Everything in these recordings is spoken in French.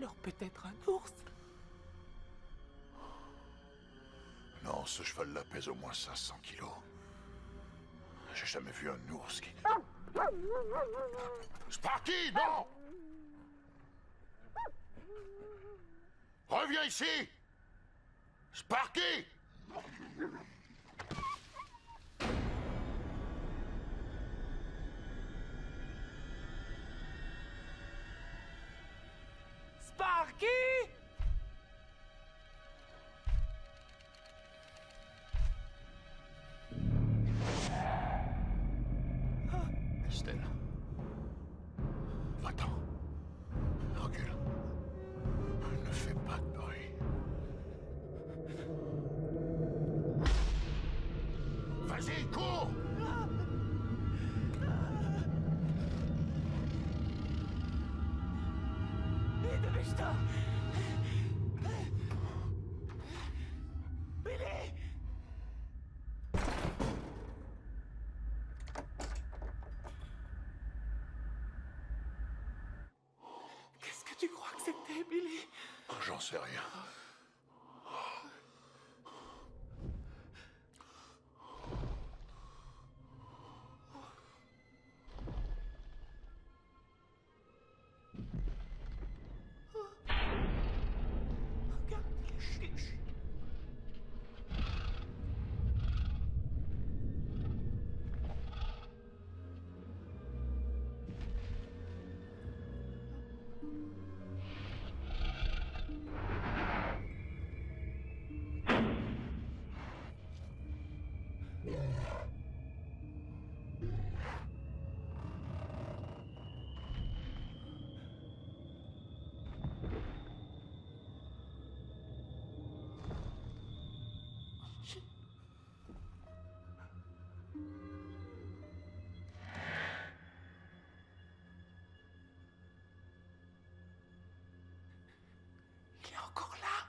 Alors peut-être un ours? Non, ce cheval-là pèse au moins 500 kilos. J'ai jamais vu un ours qui... Sparky, non! Reviens ici! Sparky! Sparky! Estelle. Va-t'en. Recule. Ne fais pas de bruit. Vas-y, cours! Dépêche-toi! Billy! Qu'est-ce que tu crois que c'était, Billy? J'en sais rien. Regarde. Il est encore là.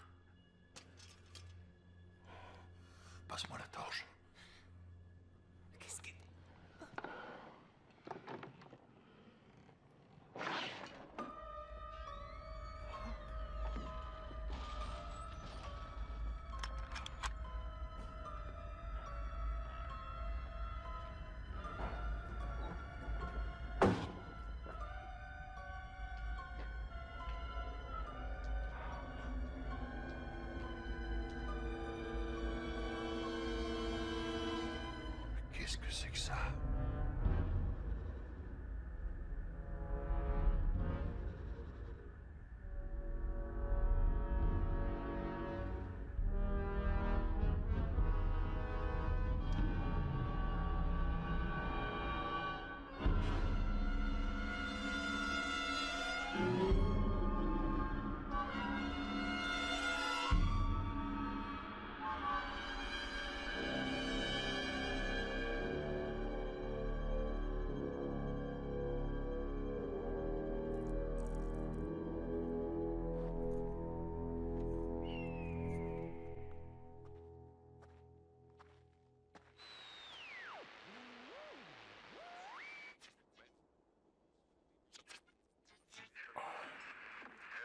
Passe-moi la torche. Qu'est-ce que... Qu'est-ce que c'est que ça?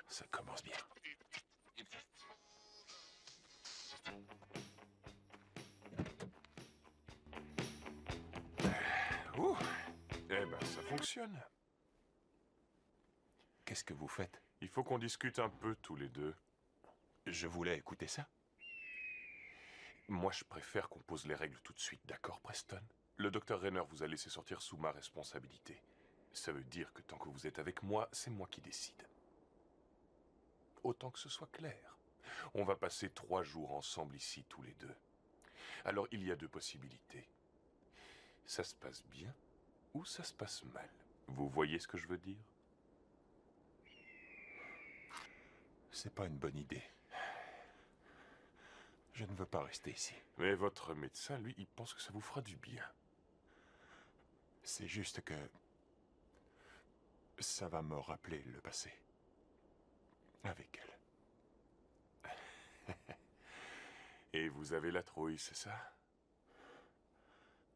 Ça commence bien. Ouh. Eh ben, ça fonctionne. Qu'est-ce que vous faites? Il faut qu'on discute un peu tous les deux. Je voulais écouter ça. Moi, je préfère qu'on pose les règles tout de suite, d'accord, Preston? Le docteur Rainer vous a laissé sortir sous ma responsabilité. Ça veut dire que tant que vous êtes avec moi, c'est moi qui décide. Autant que ce soit clair. On va passer 3 jours ensemble ici, tous les deux. Alors, il y a 2 possibilités. Ça se passe bien ou ça se passe mal. Vous voyez ce que je veux dire? C'est pas une bonne idée. Je ne veux pas rester ici. Mais votre médecin, lui, il pense que ça vous fera du bien. C'est juste que... ça va me rappeler le passé. Avec elle. Et vous avez la trouille, c'est ça?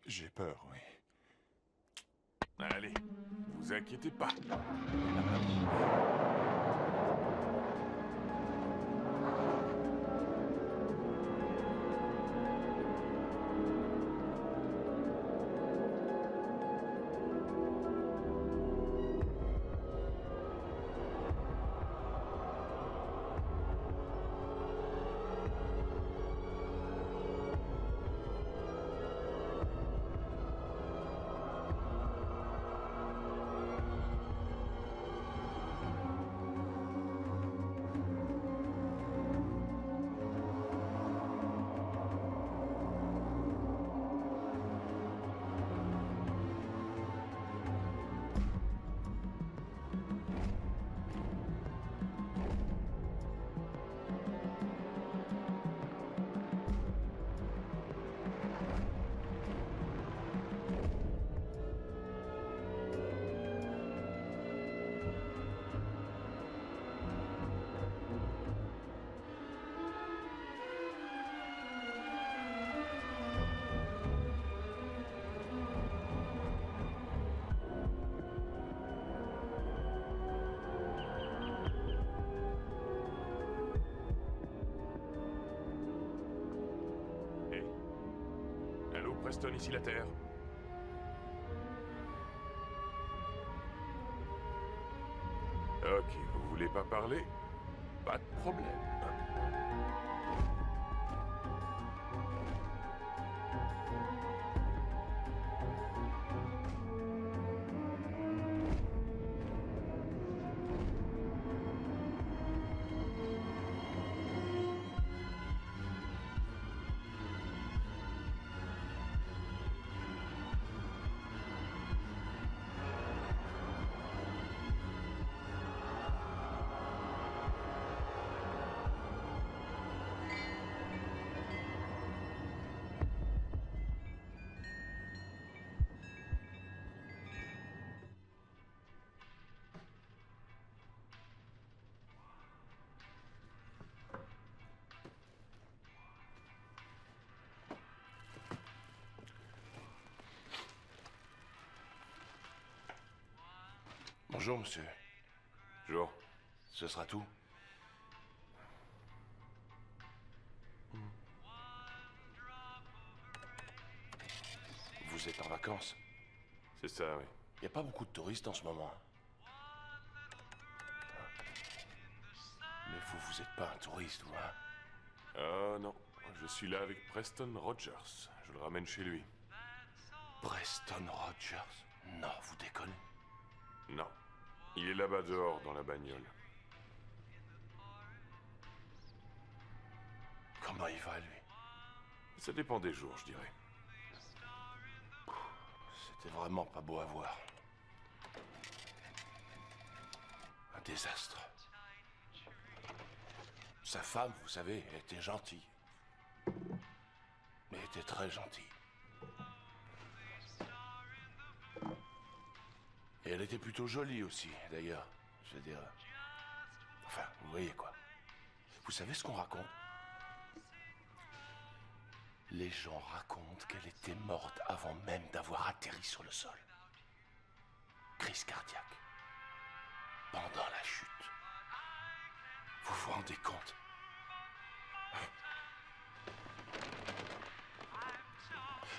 J'ai peur, oui. Allez, vous inquiétez pas. Preston, ici la Terre. Ok, vous voulez pas parler? Pas de problème. Bonjour, monsieur. Bonjour. Ce sera tout? Vous êtes en vacances? C'est ça, oui. Il n'y a pas beaucoup de touristes en ce moment. Mais vous êtes pas un touriste, vous, hein? Ah non, je suis là avec Preston Rogers. Je le ramène chez lui. Preston Rogers? Non, vous déconnez. Non. Il est là-bas dehors, dans la bagnole. Comment il va, lui? Ça dépend des jours, je dirais. C'était vraiment pas beau à voir. Un désastre. Sa femme, vous savez, elle était gentille. Mais elle était très gentille. Et elle était plutôt jolie aussi, d'ailleurs. Je veux dire... Enfin, vous voyez quoi. Vous savez ce qu'on raconte? Les gens racontent qu'elle était morte avant même d'avoir atterri sur le sol. Crise cardiaque. Pendant la chute. Vous vous rendez compte?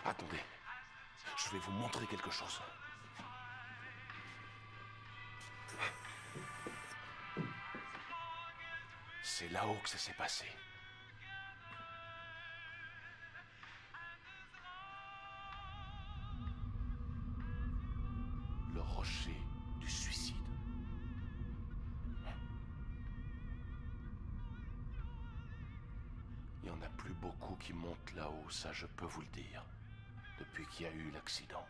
Attendez. Je vais vous montrer quelque chose. C'est là-haut que ça s'est passé. Le rocher du suicide. Il n'y en a plus beaucoup qui montent là-haut, ça je peux vous le dire, depuis qu'il y a eu l'accident.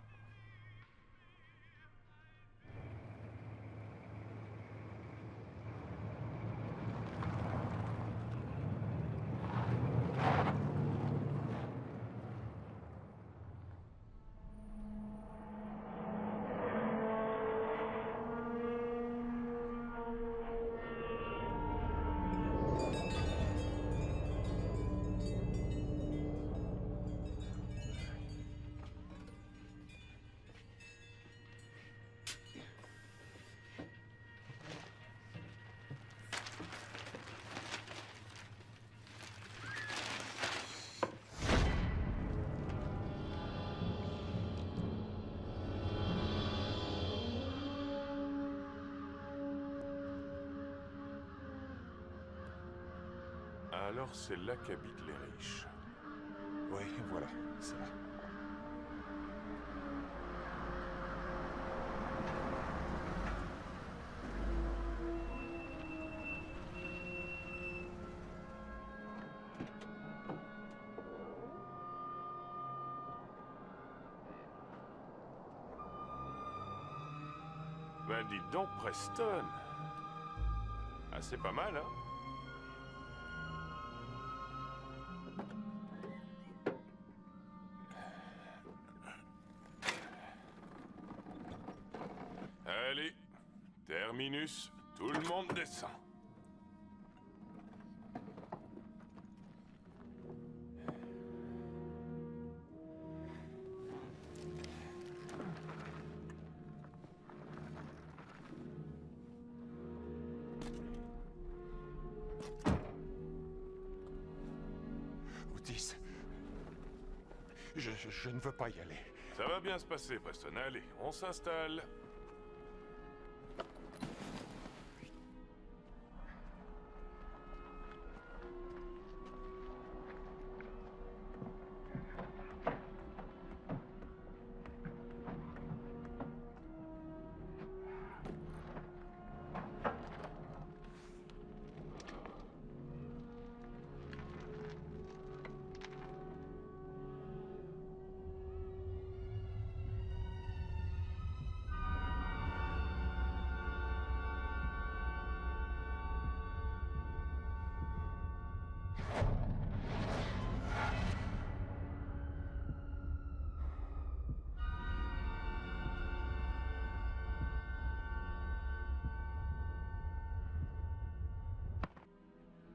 Alors c'est là qu'habitent les riches. Oui, voilà, c'est là. Ben dites donc, Preston. Ah, c'est pas mal, hein? Allez, terminus, tout le monde descend. Otis. Je ne veux pas y aller. Ça va bien se passer, Preston. Allez, on s'installe.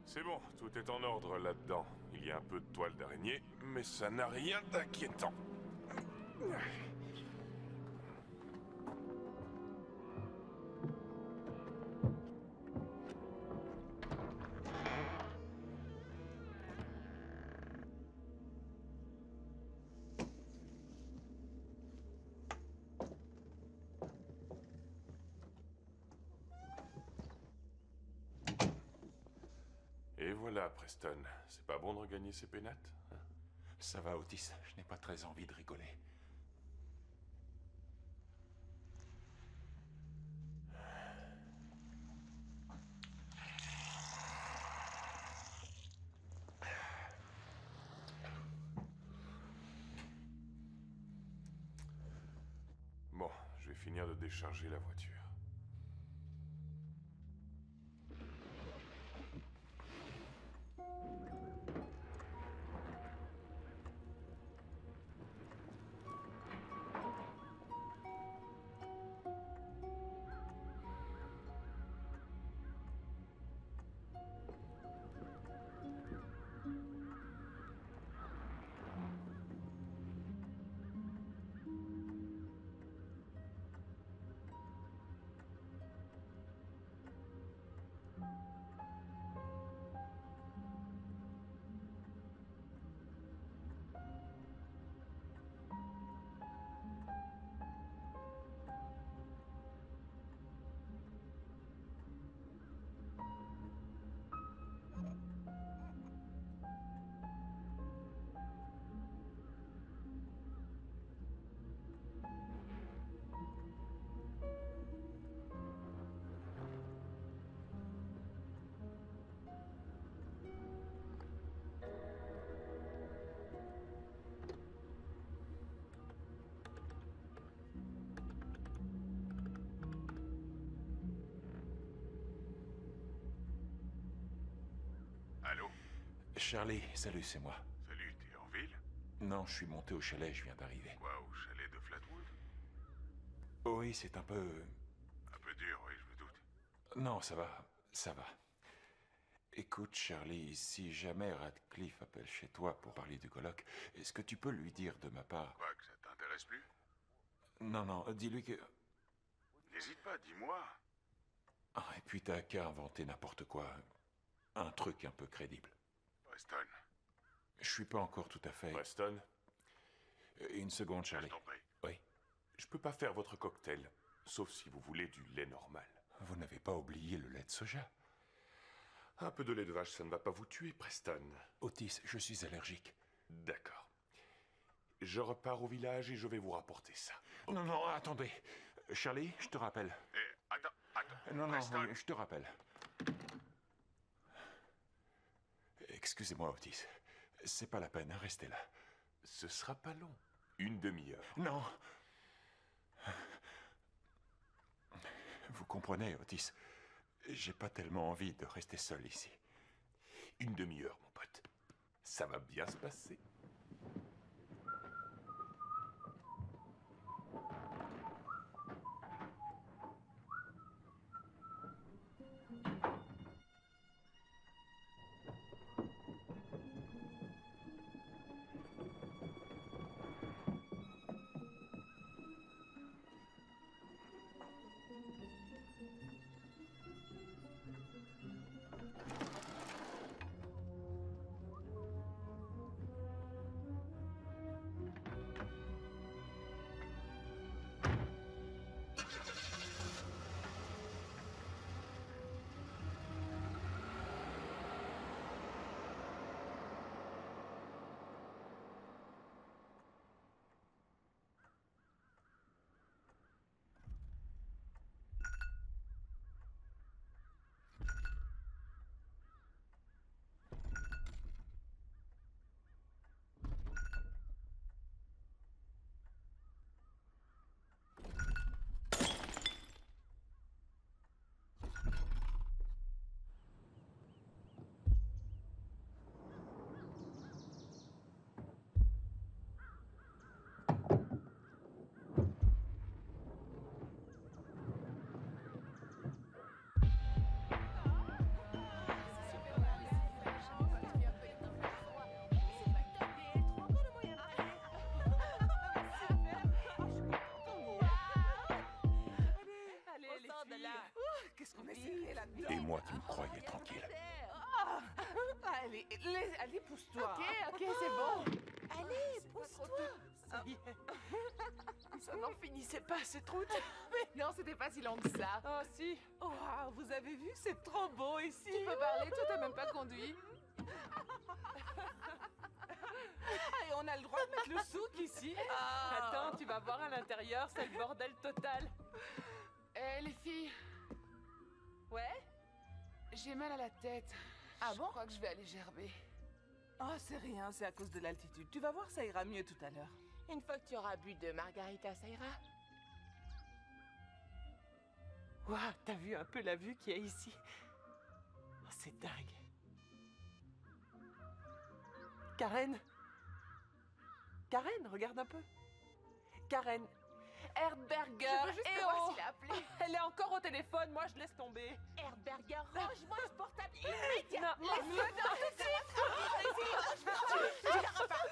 C'est bon, tout est en ordre là-dedans. Il y a un peu de toile d'araignée, mais ça n'a rien d'inquiétant. Et voilà, Preston. C'est pas bon de regagner ses pénates, hein? Ça va, Otis, je n'ai pas très envie de rigoler. Bon, je vais finir de décharger la voiture. Allô? Charlie, salut, c'est moi. Salut, t'es en ville? Non, je suis monté au chalet, je viens d'arriver. Quoi, au chalet de Flatwood? Oui, c'est un peu... Un peu dur, oui, je me doute. Non, ça va, ça va. Écoute, Charlie, si jamais Radcliffe appelle chez toi pour parler du colloque, est-ce que tu peux lui dire de ma part... Quoi, que ça t'intéresse plus? Non, non, dis-lui que... N'hésite pas, dis-moi. Ah, et puis t'as qu'à inventer n'importe quoi. Un truc un peu crédible. Preston, Je suis pas encore tout à fait... Preston, Une seconde, je Charlie. t'en prie. Oui. je peux pas faire votre cocktail, sauf si vous voulez du lait normal. Vous n'avez pas oublié le lait de soja. Un peu de lait de vache, ça ne va pas vous tuer, Preston. Otis, je suis allergique. D'accord. Je repars au village et je vais vous rapporter ça. Non, non, attendez. Charlie, je te rappelle. Attends. Non, non, Preston. oui, je te rappelle. Excusez-moi, Otis. C'est pas la peine, restez là. Ce sera pas long. Une demi-heure. Non. Vous comprenez, Otis. J'ai pas tellement envie de rester seul ici. Une demi-heure, mon pote. Ça va bien se passer. moi qui me croyais tranquille. Allez, allez, pousse-toi. Ok, c'est bon. Allez, pousse-toi. Ça y est. Ça n'en finissait pas, cette route. Mais non, c'était pas si long que ça. Oh, si. Oh, vous avez vu, c'est trop beau ici. Tu peux parler, toi, t'as même pas conduit. Et on a le droit de mettre le souk ici. Attends, tu vas voir à l'intérieur, c'est le bordel total. Eh, les filles, Ouais? j'ai mal à la tête. Ah Je bon? crois que je vais aller gerber. Oh, c'est rien, c'est à cause de l'altitude. Tu vas voir, ça ira mieux tout à l'heure. Une fois que tu auras bu de margarita, ça ira? Waouh, t'as vu un peu la vue qu'il y a ici? Oh, c'est dingue. Karen? Karen, regarde un peu. Karen. Erdberger. Je veux juste eh savoir oh, s'il a appelé. Elle est encore au téléphone, moi je laisse tomber. Erdberger, range-moi ce portable Non, immédiatement. laisse-le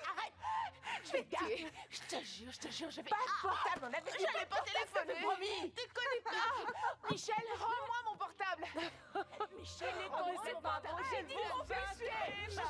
Arrête. Je vais te tuer. Je te jure, je vais... Pas de portable, on avait dit j'allais pas téléphoner. Promis. Déconne pas. Michel, rends-moi mon portable. Michel, Oh, mais rends-moi c'est mon pas portable. bon, J'ai je dit, vous on fait bats, chier. Michel.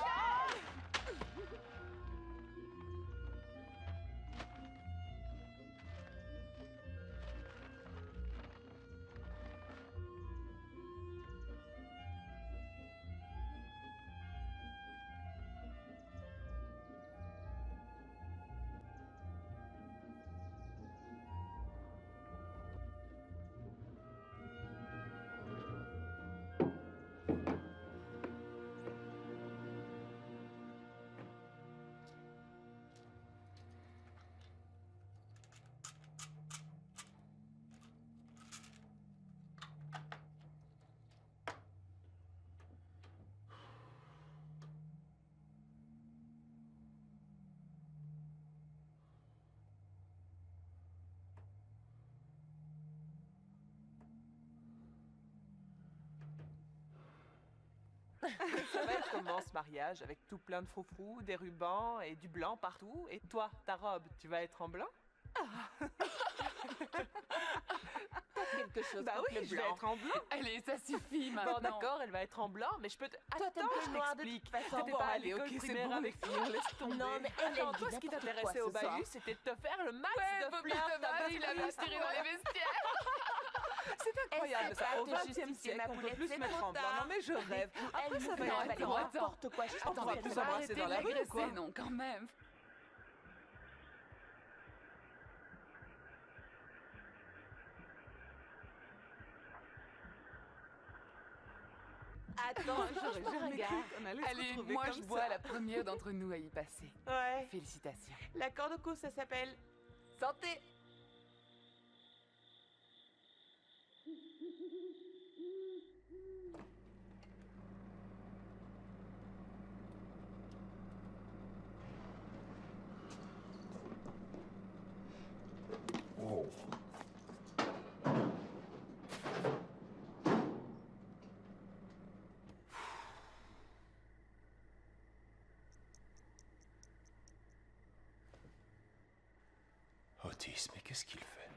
Ça va être comment ce mariage? Avec tout plein de froufrous, des rubans et du blanc partout. Et toi, ta robe, tu vas être en blanc? quelque chose Bah contre oui, le je vais blanc. être en blanc. Allez, ça suffit maintenant. Bon d'accord, elle va être en blanc, mais je peux te... Toi, t'aimes Attends, pas je le noir de toute t'explique. façon. T'étais Bon, pas à allez, l'école ok, c'est primaire bon, avec les filles, laisse tomber. Non, mais elle, Attends, elle toi, dit ce qui n'importe t'intéressait quoi au ce soir. bahut, c'était de te faire le max Ouais, de Bobby fleurs. de base, il avait atterri dans les vestiaires. C'est incroyable Essaie ça. pas Au de 20e justifier siècle, ma on peut poulette, plus c'est se mettre trop en blanc. tard. Non mais je rêve. Après Elle ça nous va fait être avaler n'importe quoi. Je on va plus s'embrasser dans la rue, quoi. Non, quand même. Attends, j'aurais franchement, jamais cru regarde. qu'on allait se Allez, retrouver moi comme je ça. bois la première d'entre nous à y passer. Ouais. Félicitations. L'accord de coup, ça s'appelle santé. Oh. Otis, mais qu'est-ce qu'il fait?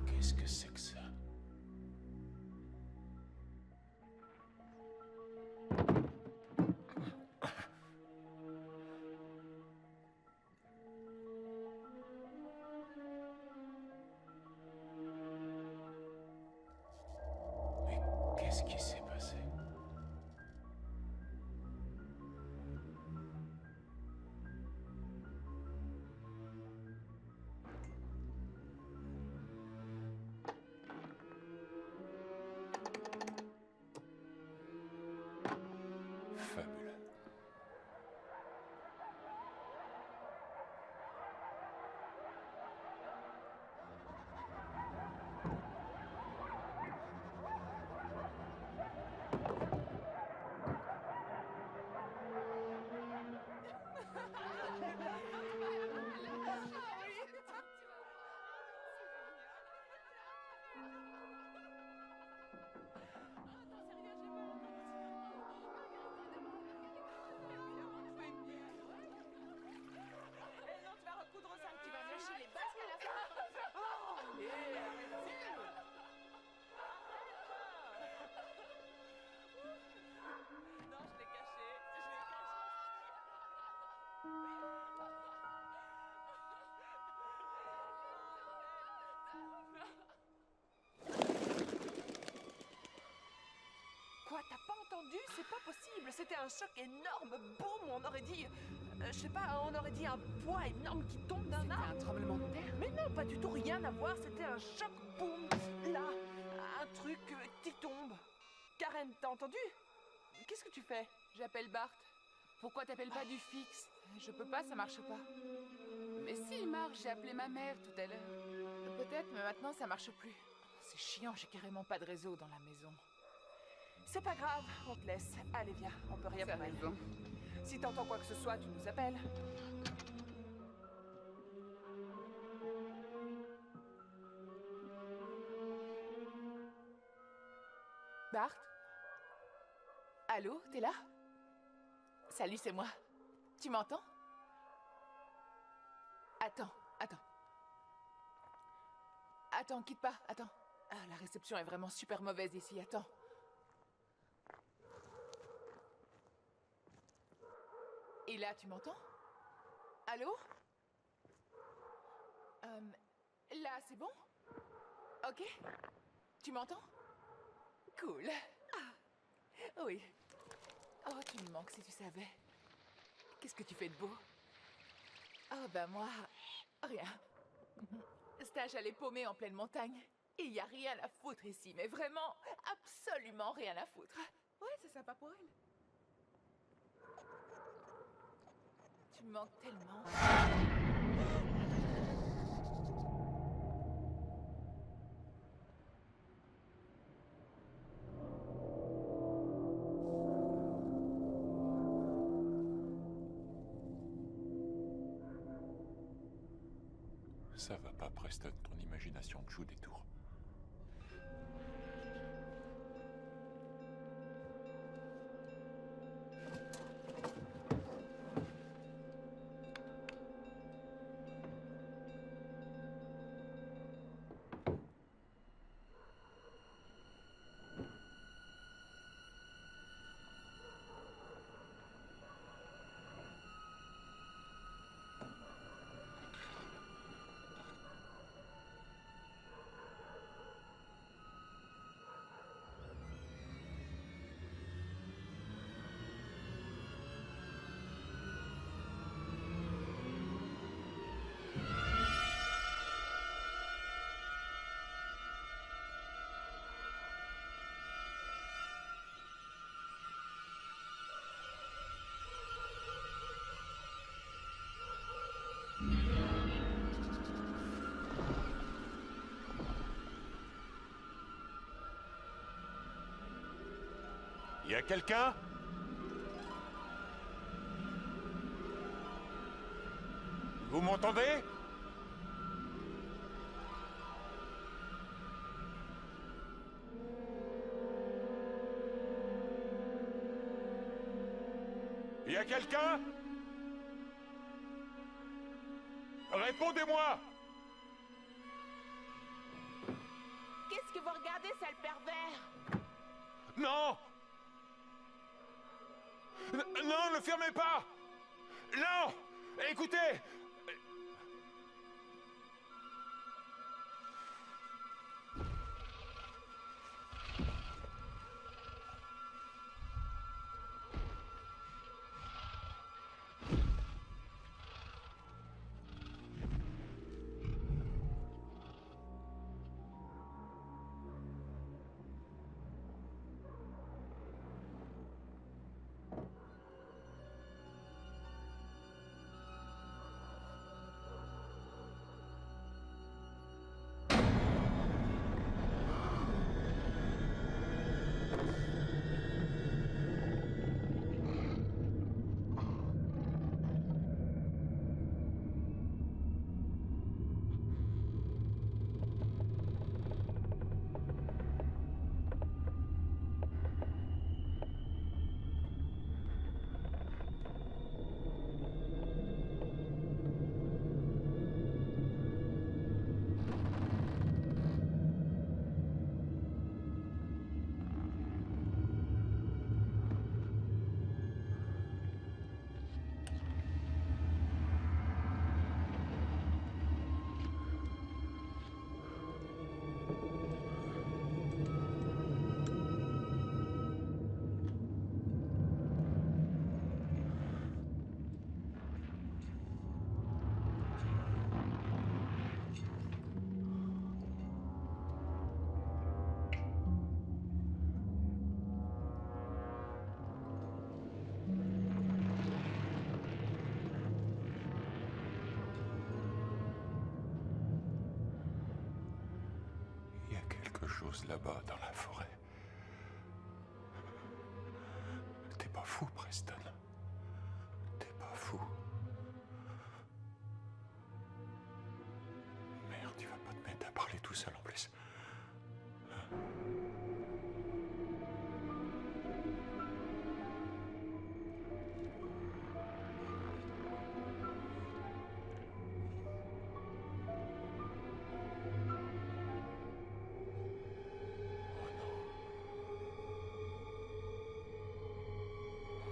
Qu'est-ce que c'est que ça? Mais qu'est-ce qui s'est passé? Fabuleux. entendu? C'est pas possible. C'était un choc énorme. Boum, on aurait dit... je sais pas, on aurait dit un poids énorme qui tombe d'un C'était arbre. un tremblement de terre. Mais non, pas du tout, rien à voir. C'était un choc, boum, là. Un truc qui tombe. Karen, t'as entendu? Qu'est-ce que tu fais? J'appelle Bart. Pourquoi t'appelles pas du fixe? Je peux pas, ça marche pas. Mais si, il marche. J'ai appelé ma mère tout à l'heure. Peut-être, mais maintenant ça marche plus. C'est chiant, j'ai carrément pas de réseau dans la maison. C'est pas grave, on te laisse. Allez, viens, on peut rien T'as pour elle. raison. Si t'entends quoi que ce soit, tu nous appelles. Bart? Allô, t'es là? Salut, c'est moi. Tu m'entends? Attends. Attends, quitte pas, attends. Ah, la réception est vraiment super mauvaise ici, attends. Et là, tu m'entends? Allô? Là, c'est bon? Ok? Tu m'entends? Cool. Ah, oui. Oh, tu me manques si tu savais. Qu'est-ce que tu fais de beau? Oh, ben moi, rien. Stage à les paumer en pleine montagne. Et il y a rien à foutre ici, mais vraiment, absolument rien à foutre. Ouais, c'est sympa pour elle. Tu me manques tellement. Ça va pas, Preston, ton imagination te joue des tours. Y a quelqu'un? Vous m'entendez? Y a quelqu'un? Répondez-moi! Qu'est-ce que vous regardez, sale pervers? Non! Non, ne fermez pas! Non! Écoutez! chose là-bas dans la forêt. T'es pas fou, Preston. T'es pas fou. Merde, tu vas pas te mettre à parler tout seul en plus.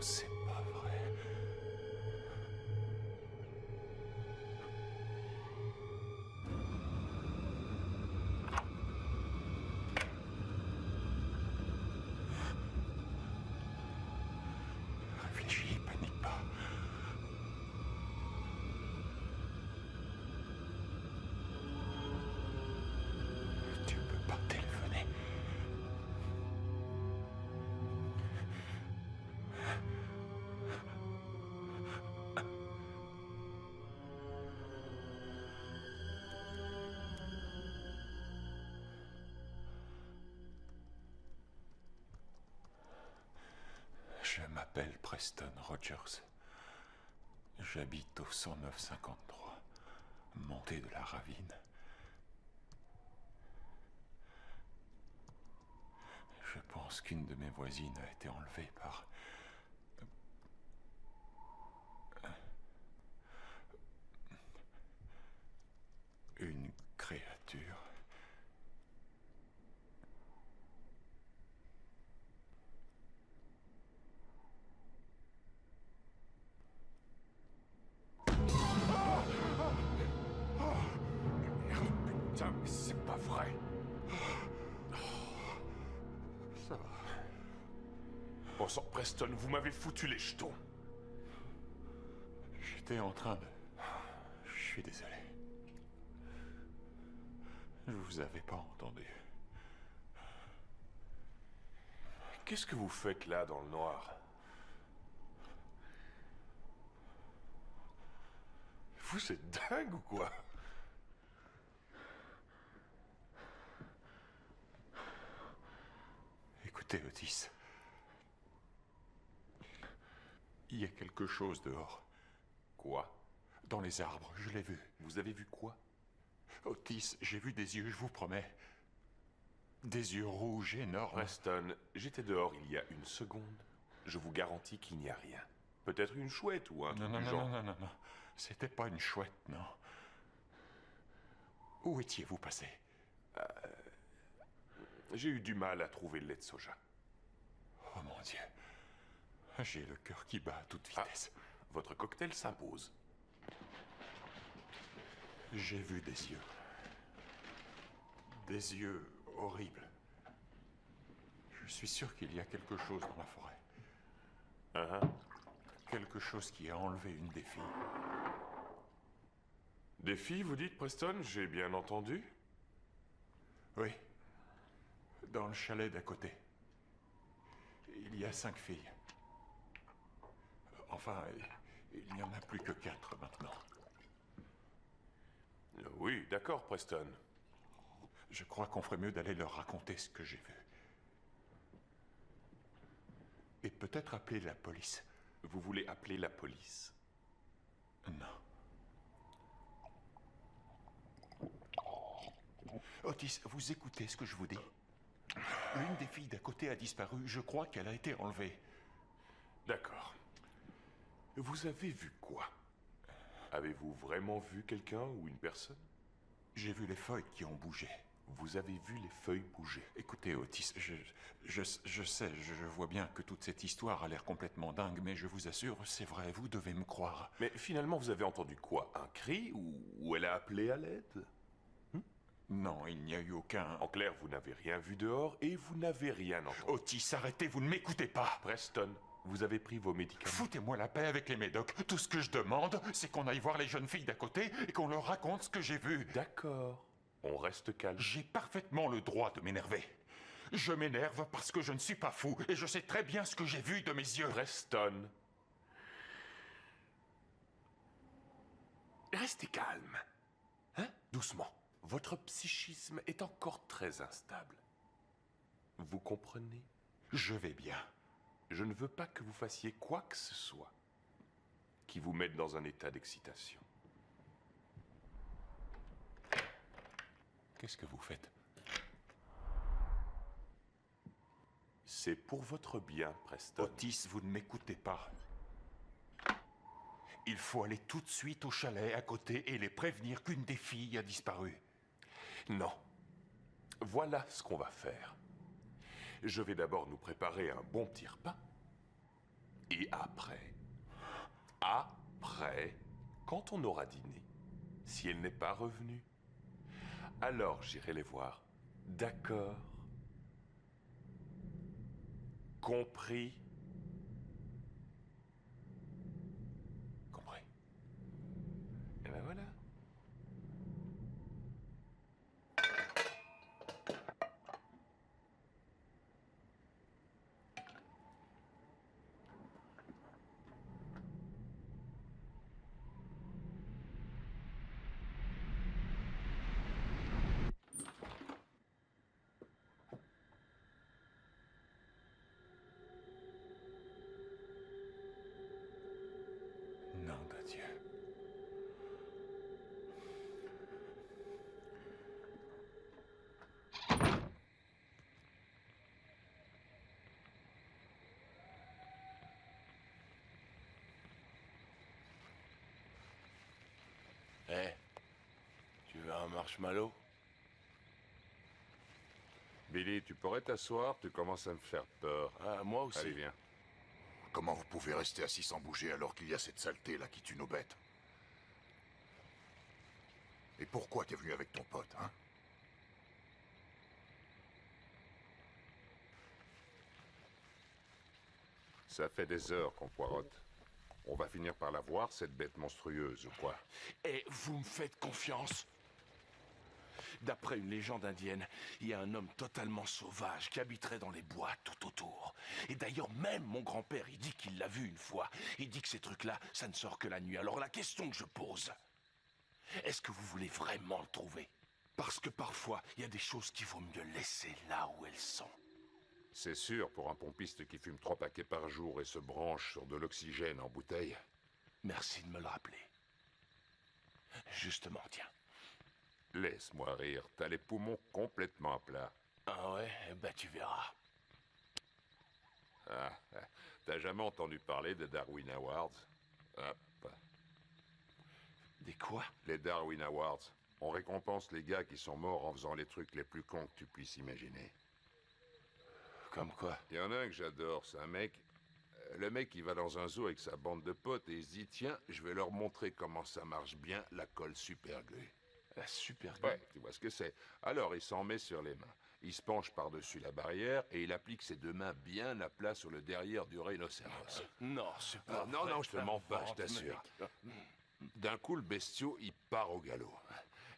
C'est pas vrai. Réfléchis, panique pas. Tu peux pas téléphoner. Je m'appelle Preston Rogers. J'habite au 109-53, montée de la ravine. Je pense qu'une de mes voisines a été enlevée par... une créature. Putain, mais c'est pas vrai. Ça va. Bon sang, Preston, vous m'avez foutu les jetons. J'étais en train de... Je suis désolé. Je vous avais pas entendu. Qu'est-ce que vous faites là dans le noir? Vous êtes dingue ou quoi? Écoutez, Otis. Il y a quelque chose dehors. Quoi? Dans les arbres, je l'ai vu. Vous avez vu quoi? Otis, j'ai vu des yeux, je vous promets. Des yeux rouges énormes. Preston, j'étais dehors il y a une seconde. Je vous garantis qu'il n'y a rien. Peut-être une chouette ou un truc Non, du non, genre. non, non, non, non. C'était pas une chouette, non. Où étiez-vous passé? J'ai eu du mal à trouver le lait de soja. Oh mon Dieu. J'ai le cœur qui bat à toute vitesse. Votre cocktail s'impose. J'ai vu des yeux. Des yeux horribles. Je suis sûr qu'il y a quelque chose dans la forêt. Quelque chose qui a enlevé une des filles. Des filles, vous dites, Preston? J'ai bien entendu? Oui. Dans le chalet d'à côté. Il y a 5 filles. Enfin, il n'y en a plus que 4 maintenant. Oui, d'accord, Preston. Je crois qu'on ferait mieux d'aller leur raconter ce que j'ai vu. Et peut-être appeler la police. Vous voulez appeler la police? Non. Otis, vous écoutez ce que je vous dis? L'une des filles d'à côté a disparu. Je crois qu'elle a été enlevée. D'accord. Vous avez vu quoi? Avez-vous vraiment vu quelqu'un ou une personne? J'ai vu les feuilles qui ont bougé. Vous avez vu les feuilles bouger? Écoutez, Otis, je sais, je vois bien que toute cette histoire a l'air complètement dingue, mais je vous assure, c'est vrai, vous devez me croire. Mais finalement, vous avez entendu quoi? Un cri ou elle a appelé à l'aide? Non, il n'y a eu aucun... En clair, vous n'avez rien vu dehors et vous n'avez rien entendu. Otis, arrêtez, vous ne m'écoutez pas. Preston, vous avez pris vos médicaments? Foutez-moi la paix avec les médocs. Tout ce que je demande, c'est qu'on aille voir les jeunes filles d'à côté et qu'on leur raconte ce que j'ai vu. D'accord. On reste calme. J'ai parfaitement le droit de m'énerver. Je m'énerve parce que je ne suis pas fou et je sais très bien ce que j'ai vu de mes yeux. Preston. Restez calme. Hein? Doucement. Votre psychisme est encore très instable. Vous comprenez? Je vais bien. Je ne veux pas que vous fassiez quoi que ce soit qui vous mette dans un état d'excitation. Qu'est-ce que vous faites? C'est pour votre bien, Preston. Otis, vous ne m'écoutez pas. Il faut aller tout de suite au chalet à côté et les prévenir qu'une des filles a disparu. Non. Voilà ce qu'on va faire. Je vais d'abord nous préparer un bon petit repas. Et après, quand on aura dîné, si elle n'est pas revenue, alors j'irai les voir. D'accord? Compris? Compris. Et ben voilà. Nom de Dieu. Eh, tu veux un marshmallow? Billy, tu pourrais t'asseoir, tu commences à me faire peur. Ah, moi aussi. Allez, viens. Comment vous pouvez rester assis sans bouger alors qu'il y a cette saleté là qui tue nos bêtes? Et pourquoi t'es venu avec ton pote, hein? Ça fait des heures qu'on poirote. On va finir par la voir, cette bête monstrueuse, ou quoi? Et vous me faites confiance? D'après une légende indienne, il y a un homme totalement sauvage qui habiterait dans les bois tout autour. Et d'ailleurs, même mon grand-père, il dit qu'il l'a vu une fois. Il dit que ces trucs-là, ça ne sort que la nuit. Alors la question que je pose, est-ce que vous voulez vraiment le trouver? Parce que parfois, il y a des choses qu'il vaut mieux laisser là où elles sont. C'est sûr, pour un pompiste qui fume 3 paquets par jour et se branche sur de l'oxygène en bouteille. Merci de me le rappeler. Justement, tiens. Laisse-moi rire, t'as les poumons complètement à plat. Ah ouais? Eh ben tu verras. Ah, t'as jamais entendu parler des Darwin Awards? Hop. Des quoi? Les Darwin Awards. On récompense les gars qui sont morts en faisant les trucs les plus cons que tu puisses imaginer. Comme quoi? Il y en a un que j'adore, c'est un mec... Le mec, il va dans un zoo avec sa bande de potes et il se dit, tiens, je vais leur montrer comment ça marche bien, la colle super glue. La super Ouais, tu vois ce que c'est. Alors, il s'en met sur les mains. Il se penche par-dessus la barrière et il applique ses 2 mains bien à plat sur le derrière du rhinocéros. Non, c'est pas Non, vrai, non, je te mens pas, je t'inventes, t'assure. mec. D'un coup, le bestiau, il part au galop.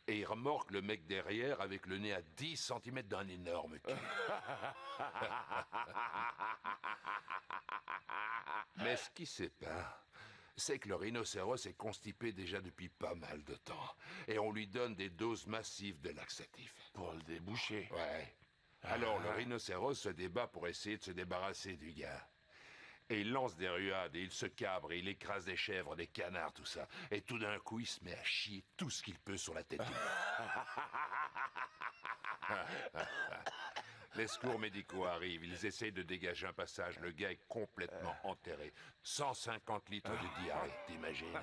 Et il remorque le mec derrière avec le nez à 10 cm d'un énorme cul. Mais ce qui sait pas, c'est que le rhinocéros est constipé déjà depuis pas mal de temps. Et on lui donne des doses massives de laxatifs. Pour le déboucher. Ouais. Alors le rhinocéros se débat pour essayer de se débarrasser du gars. Et il lance des ruades, et il se cabre, et il écrase des chèvres, des canards, tout ça. Et tout d'un coup, il se met à chier tout ce qu'il peut sur la tête du gars. Les secours médicaux arrivent, ils essayent de dégager un passage. Le gars est complètement enterré. 150 litres de diarrhée, t'imagines?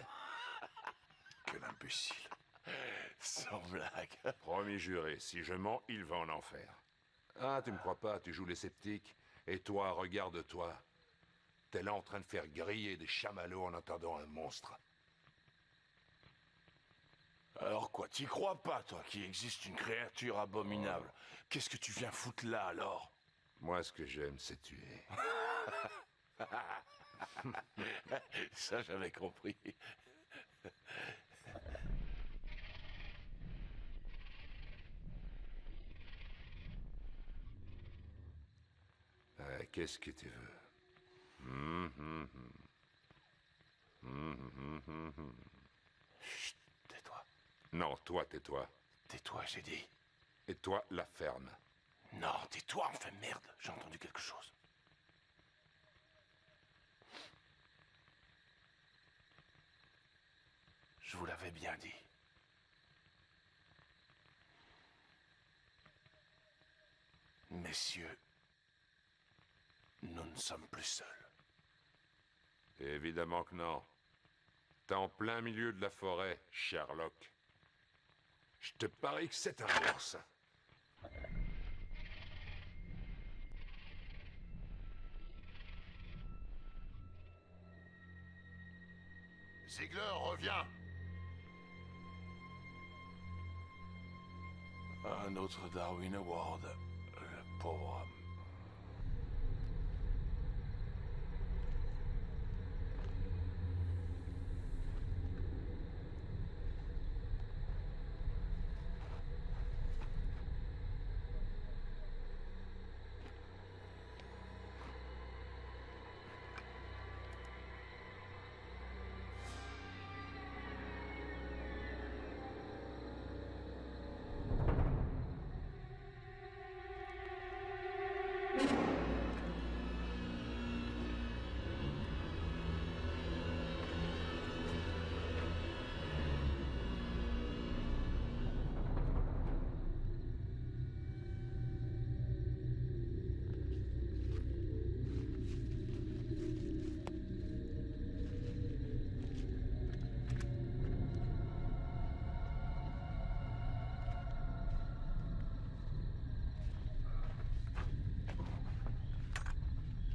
Quel imbécile. Sans blague. Promis juré, si je mens, il va en enfer. Ah, tu me crois pas, tu joues les sceptiques. Et toi, regarde-toi. T'es là en train de faire griller des chamallows en attendant un monstre. Alors quoi, t'y crois pas, toi, qu'il existe une créature abominable? Qu'est-ce que tu viens foutre là, alors? Moi, ce que j'aime, c'est tuer. Ça, j'avais compris. Qu'est-ce que tu veux? Chut, tais-toi. Non, toi, tais-toi. Tais-toi, j'ai dit. Et toi, la ferme. Non, tais-toi, enfin merde, j'ai entendu quelque chose. Je vous l'avais bien dit. Messieurs, nous ne sommes plus seuls. Évidemment que non. T'es en plein milieu de la forêt, Sherlock. Je te parie que c'est un ours. Ziegler, reviens. Un autre Darwin Award, le pauvre homme.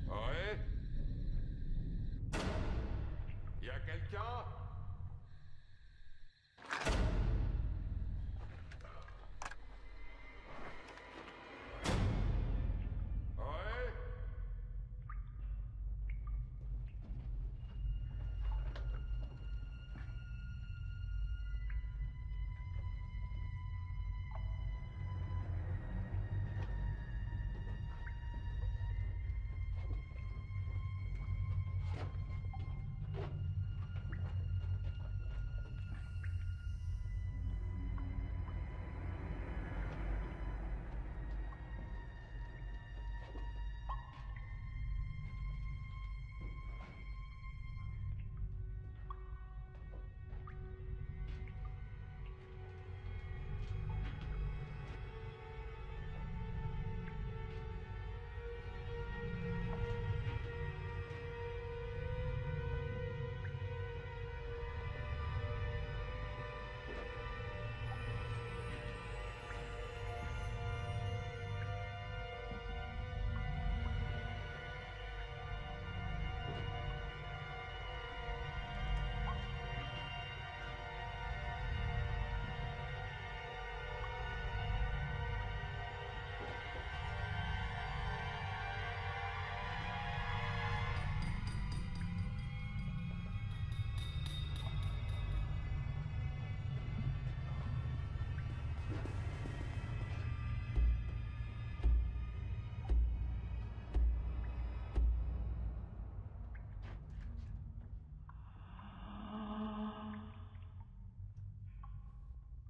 Ouais? Y a quelqu'un? Ouais?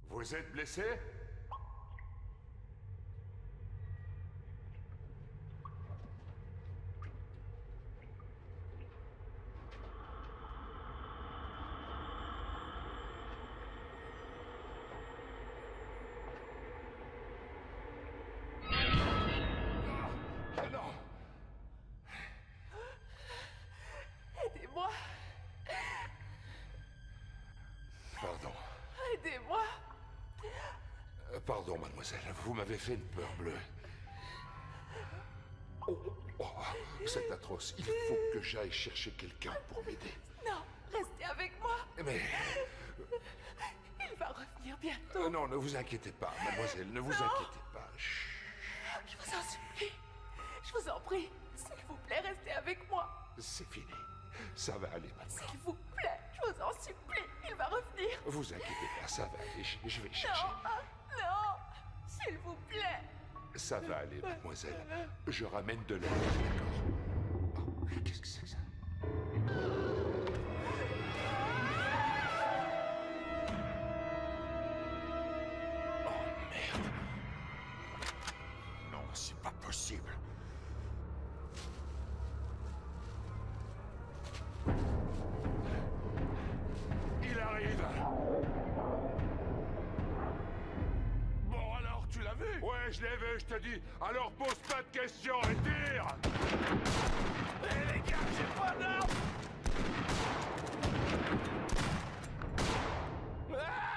Vous êtes blessé? Non! Aidez-moi. Pardon. Aidez-moi. Pardon, mademoiselle, vous m'avez fait une peur bleue. Oh, oh, c'est atroce. Il faut que j'aille chercher quelqu'un pour m'aider. Non, restez avec moi. Mais... Il va revenir bientôt. non, ne vous inquiétez pas, mademoiselle, ne vous inquiétez pas. Chut. Je vous en supplie. Je vous en prie. S'il vous plaît, restez avec moi. C'est fini. Ça va aller maintenant. S'il vous plaît, je vous en supplie. Il va revenir. Vous inquiétez pas, ça va aller. Je vais chercher. Non, non, s'il vous plaît. Ça va aller, mademoiselle. Je ramène de l'aide, d'accord? Oh, qu'est-ce que c'est que ça? Oh merde. Non, tu l'as vu? Ouais, je l'ai vu, je te dis. Alors pose pas de questions et tire. Hé les gars, j'ai pas d'armes! Ah!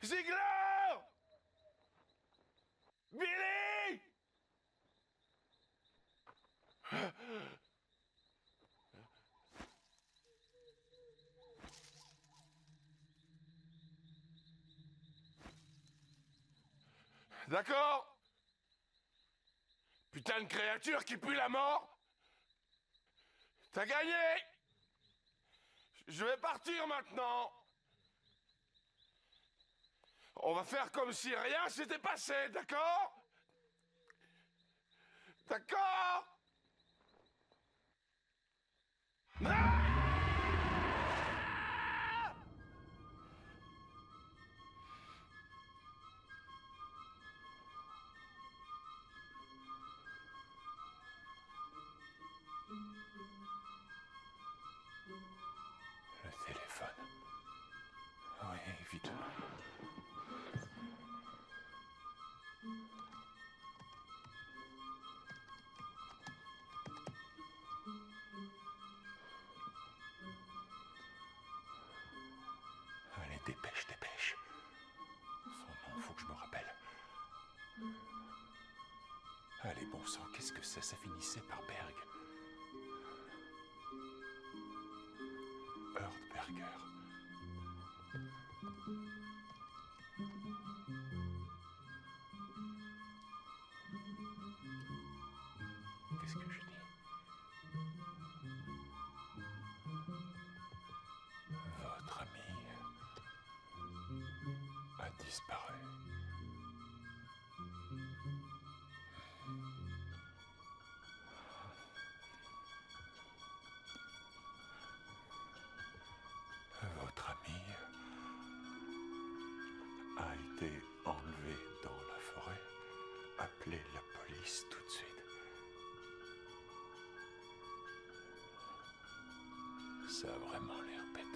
Ziegler! Billy! D'accord? Putain de créature qui pue la mort! T'as gagné! Je vais partir maintenant! On va faire comme si rien s'était passé, d'accord? D'accord? Ah! Le téléphone. Oui, évidemment. Allez, dépêche, dépêche. Son nom, faut que je me rappelle. Allez, bon sang, qu'est-ce que ça finissait par Berg. Erdberger. Qu'est-ce que je dis? Votre ami a disparu. Votre ami a été enlevé dans la forêt. Appelez la police tout de suite. Ça a vraiment l'air bête.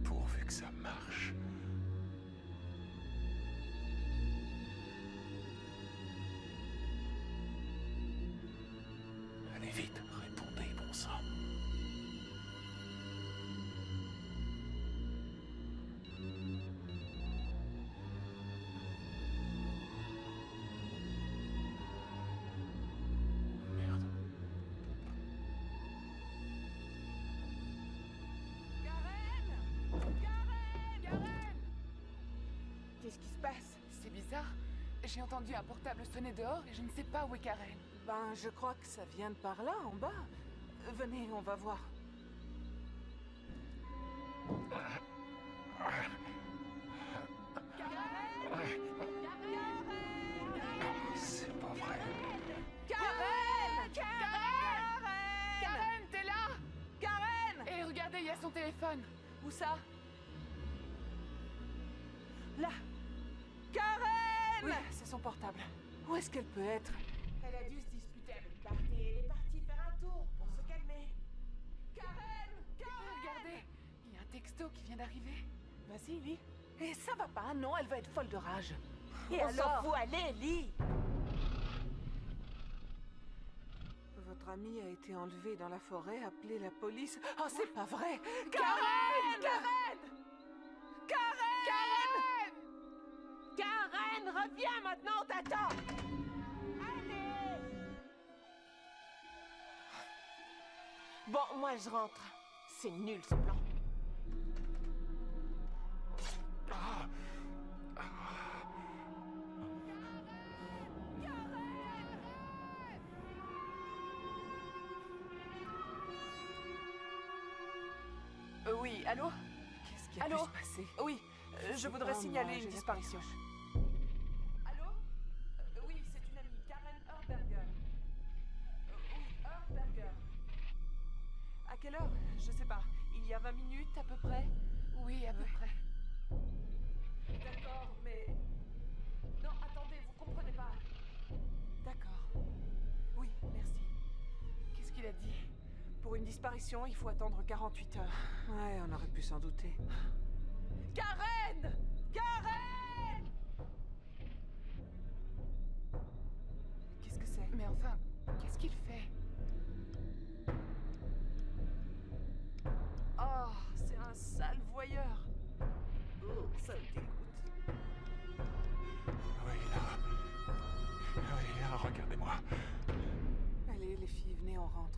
Pourvu que ça marche. Allez vite, répondez, bon sang. Merde. Qu'est-ce qui se passe? C'est bizarre. J'ai entendu un portable sonner dehors et je ne sais pas où est Karen. Ben, je crois que ça vient de par là, en bas. Venez, on va voir. C'est pas vrai. Karen! Karen, t'es là? Karen! Et regardez, il y a son téléphone. Où ça? Là! Karen! Oui, c'est son portable. Où est-ce qu'elle peut être? Elle a dû se disputer avec Barney. Elle est partie faire un tour pour se calmer. Karen! Regardez, il y a un texto qui vient d'arriver. Vas-y, lis. Et ça va pas, non, elle va être folle de rage. Et on s'en fout, allez, lis. Votre Notre amie a été enlevée dans la forêt, appelez la police. Oh, c'est pas vrai! Karen! Karen! Karen! Karen, reviens maintenant, on t'attend. Allez! Bon, moi je rentre. C'est nul ce plan. Oui, allô? Qu'est-ce qui a Allô? pu se passer? Oui, je voudrais pas signaler moi, une j'ai la disparition. Allô? Oui, c'est une amie, Karen Herberger. Oui, Herberger. À quelle heure? Je sais pas. Il y a 20 minutes à peu près? Oui, à peu près. D'accord, mais... Non, attendez, vous comprenez pas. D'accord. Oui, merci. Qu'est-ce qu'il a dit? Pour une disparition, il faut attendre 48 heures. Ouais, on aurait pu s'en douter. Karen! Karen! Qu'est-ce que c'est? Mais enfin, qu'est-ce qu'il fait? Oh, c'est un sale voyeur. Oh, ça me dégoûte. Oui, là, regardez-moi. Allez, les filles, venez, on rentre.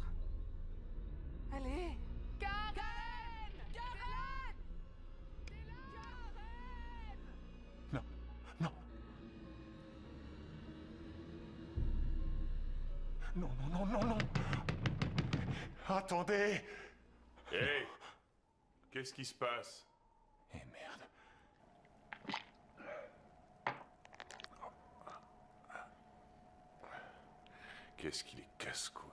Allez! Karen! Karen! T'es là? Karen! Non, non. Non, non, non, non, non. Attendez. Hé! Qu'est-ce qui se passe? Eh merde. Qu'est-ce qu'il est casse-couille.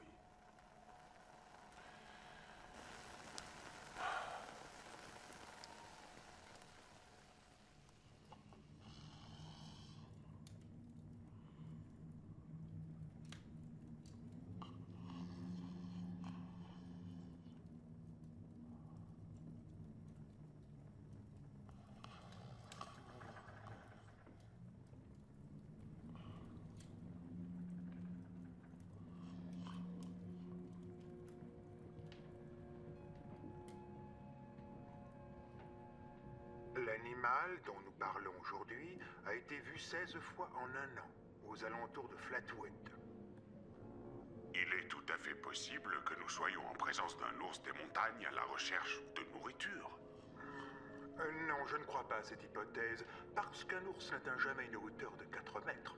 L'animal dont nous parlons aujourd'hui a été vu 16 fois en un an, aux alentours de Flatwood. Il est tout à fait possible que nous soyons en présence d'un ours des montagnes à la recherche de nourriture. Non, je ne crois pas à cette hypothèse, parce qu'un ours n'atteint jamais une hauteur de 4 mètres.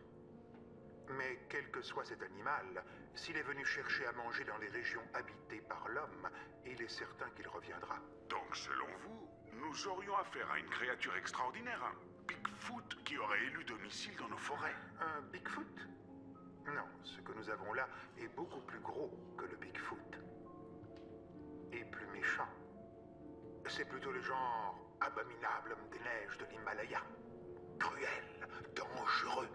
Mais quel que soit cet animal, s'il est venu chercher à manger dans les régions habitées par l'homme, il est certain qu'il reviendra. Donc, selon vous, nous aurions affaire à une créature extraordinaire, un Bigfoot qui aurait élu domicile dans nos forêts. Un Bigfoot? Non, ce que nous avons là est beaucoup plus gros que le Bigfoot. Et plus méchant. C'est plutôt le genre abominable homme des neiges de l'Himalaya. Cruel, dangereux.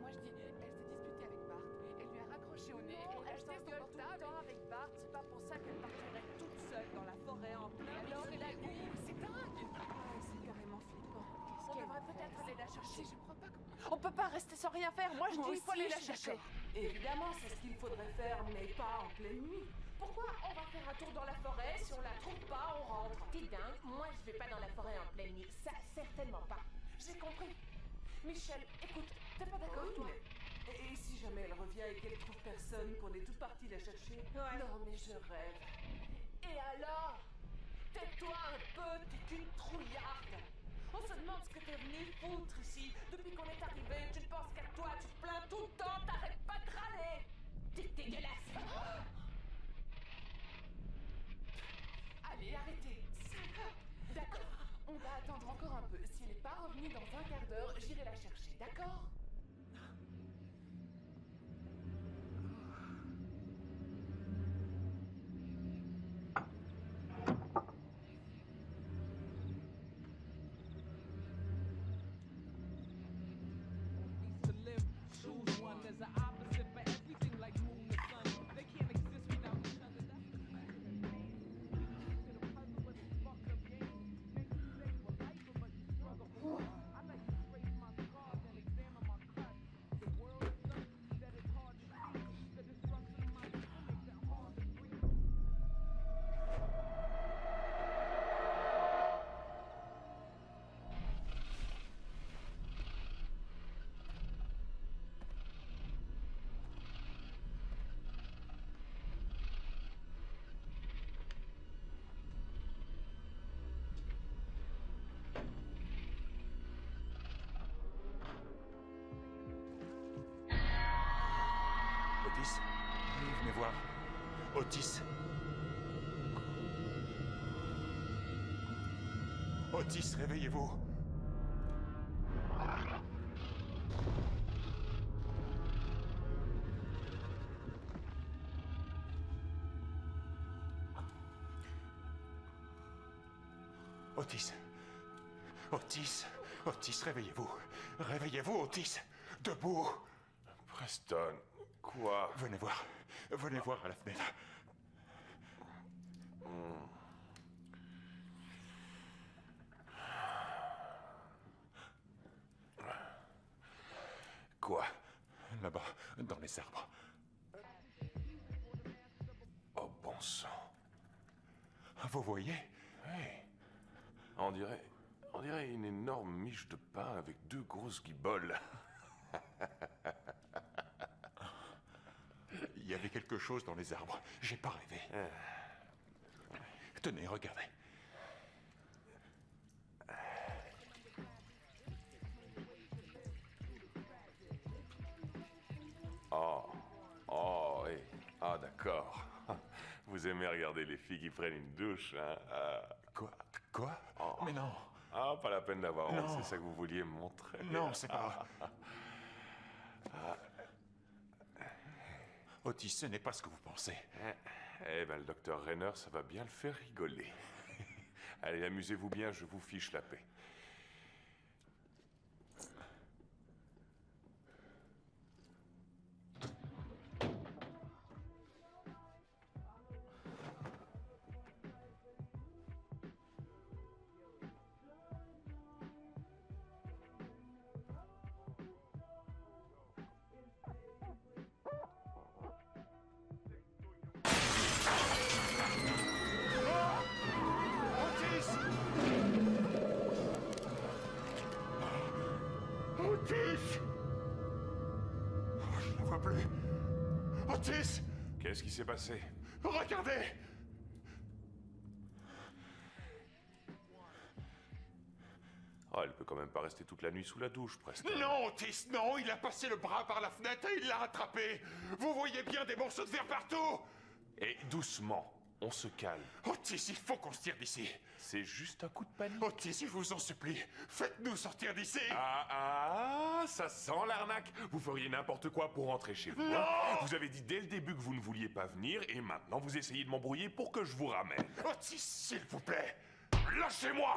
Moi je dis, elle s'est disputée avec Bart. Elle lui a raccroché au nez. Oh, Et elle s'engueule tout le temps avec Bart. C'est pas pour ça qu'elle partirait toute seule dans la forêt en plein. Alors il a dit, c'est dingue. C'est carrément flippant. On devrait peut-être aller la chercher. Je crois pas que... On peut pas rester sans rien faire. Moi je dis, il faut aller la chercher. Évidemment, c'est ce qu'il faudrait faire, mais pas en pleine nuit. Pourquoi on va faire un tour dans la forêt? Si on la trouve pas, on rentre. T'es dingue? Moi je vais pas dans la forêt en pleine nuit. Ça, certainement pas. J'ai compris. Michel, écoute, t'es pas d'accord, toi? Et si jamais elle revient et qu'elle trouve personne, qu'on est tous partis la chercher? Non, mais je rêve. Et alors? Tais-toi un peu, t'es une trouillarde. On se demande ce que t'es venu foutre ici. Depuis qu'on est arrivé, tu ne penses qu'à toi, tu te plains tout le temps, t'arrêtes pas de râler. T'es dégueulasse. Allez, arrêtez. Ça va. D'accord. On va attendre encore un peu. Si elle n'est pas revenue dans un quart d'heure, j'irai la chercher, d'accord? To live, choose one. There's an opposite for everything like moon and sun. voir. Otis. Otis, réveillez-vous. Otis. Otis. Otis, réveillez-vous. Réveillez-vous, Otis. Debout. Preston, quoi? Venez voir. Venez voir à la fenêtre. Quoi? Là-bas, dans les arbres. Oh, bon sang. Vous voyez? Hey. On dirait une énorme miche de pain avec deux grosses guiboles. Il y avait quelque chose dans les arbres. J'ai pas rêvé. Tenez, regardez. Oh, oui. Ah, d'accord. Vous aimez regarder les filles qui prennent une douche, hein? Quoi? Oh. Mais non. Ah, pas la peine d'avoir honte, Non. c'est ça que vous vouliez me montrer. Non, c'est pas... Otis, ce n'est pas ce que vous pensez. Eh ben, le docteur Rainer, ça va bien le faire rigoler. Allez, amusez-vous bien, je vous fiche la paix. Otis! Je ne la vois plus. Otis! Qu'est-ce qui s'est passé? Regardez! Oh, elle peut quand même pas rester toute la nuit sous la douche, Preston. Non, Otis, non! Il a passé le bras par la fenêtre et il l'a rattrapé! Vous voyez bien des morceaux de verre partout! Et doucement, on se calme. Otis, il faut qu'on se tire d'ici! C'est juste un coup de panique. Otis, je vous en supplie, faites-nous sortir d'ici! Ça sent l'arnaque. Vous feriez n'importe quoi pour rentrer chez vous. Non! Hein. Vous avez dit dès le début que vous ne vouliez pas venir et maintenant vous essayez de m'embrouiller pour que je vous ramène. Otis, s'il vous plaît! Lâchez-moi!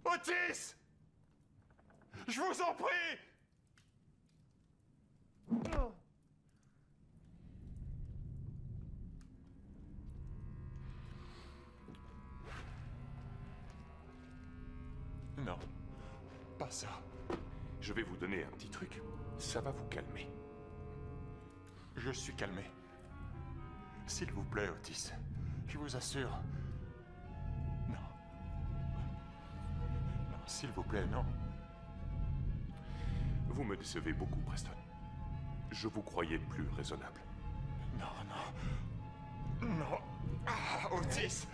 Otis! Je vous en prie! Non, pas ça. Je vais vous donner un petit truc. Ça va vous calmer. Je suis calmé. S'il vous plaît, Otis, je vous assure. Non. Non, s'il vous plaît, non. Vous me décevez beaucoup, Preston. Je vous croyais plus raisonnable. Non, non. Non. Ah, Otis!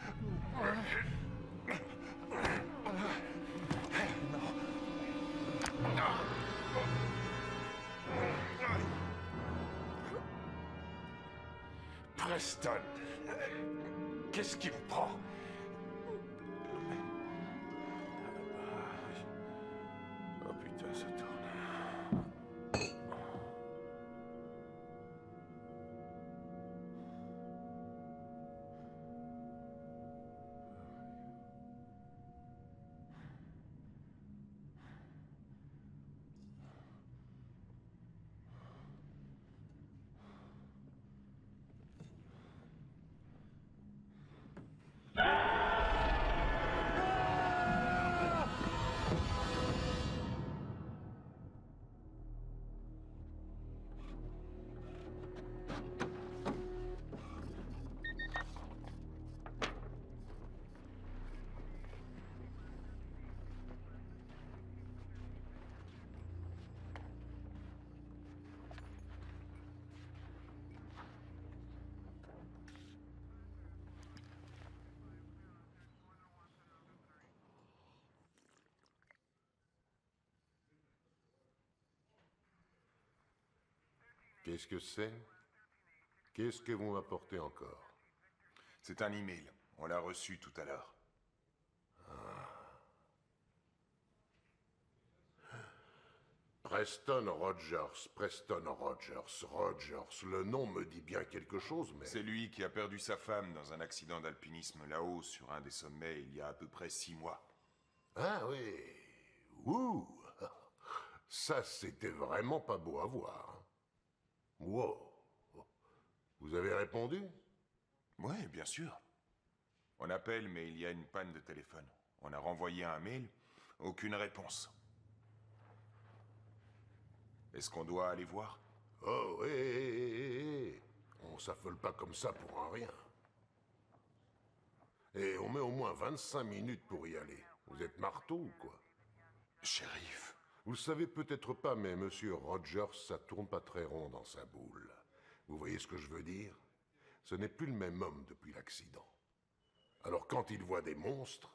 Preston! Qu'est-ce qui vous prend? Oh putain, ça tourne. Ah! Qu'est-ce que c'est? Qu'est-ce que vous m'apportez encore? C'est un email. On l'a reçu tout à l'heure. Preston Rogers, Rogers. Le nom me dit bien quelque chose, mais... C'est lui qui a perdu sa femme dans un accident d'alpinisme là-haut, sur un des sommets, il y a à peu près 6 mois. Ah oui. Ouh. Ça, c'était vraiment pas beau à voir. Wow. Vous avez répondu? Oui, bien sûr. On appelle, mais il y a une panne de téléphone. On a renvoyé un mail, aucune réponse. Est-ce qu'on doit aller voir? Oh, hé. On s'affole pas comme ça pour un rien. Et on met au moins 25 minutes pour y aller. Vous êtes marteau ou quoi? Shérif. Vous le savez peut-être pas, mais Monsieur Rogers, ça tourne pas très rond dans sa boule. Vous voyez ce que je veux dire? Ce n'est plus le même homme depuis l'accident. Alors quand il voit des monstres,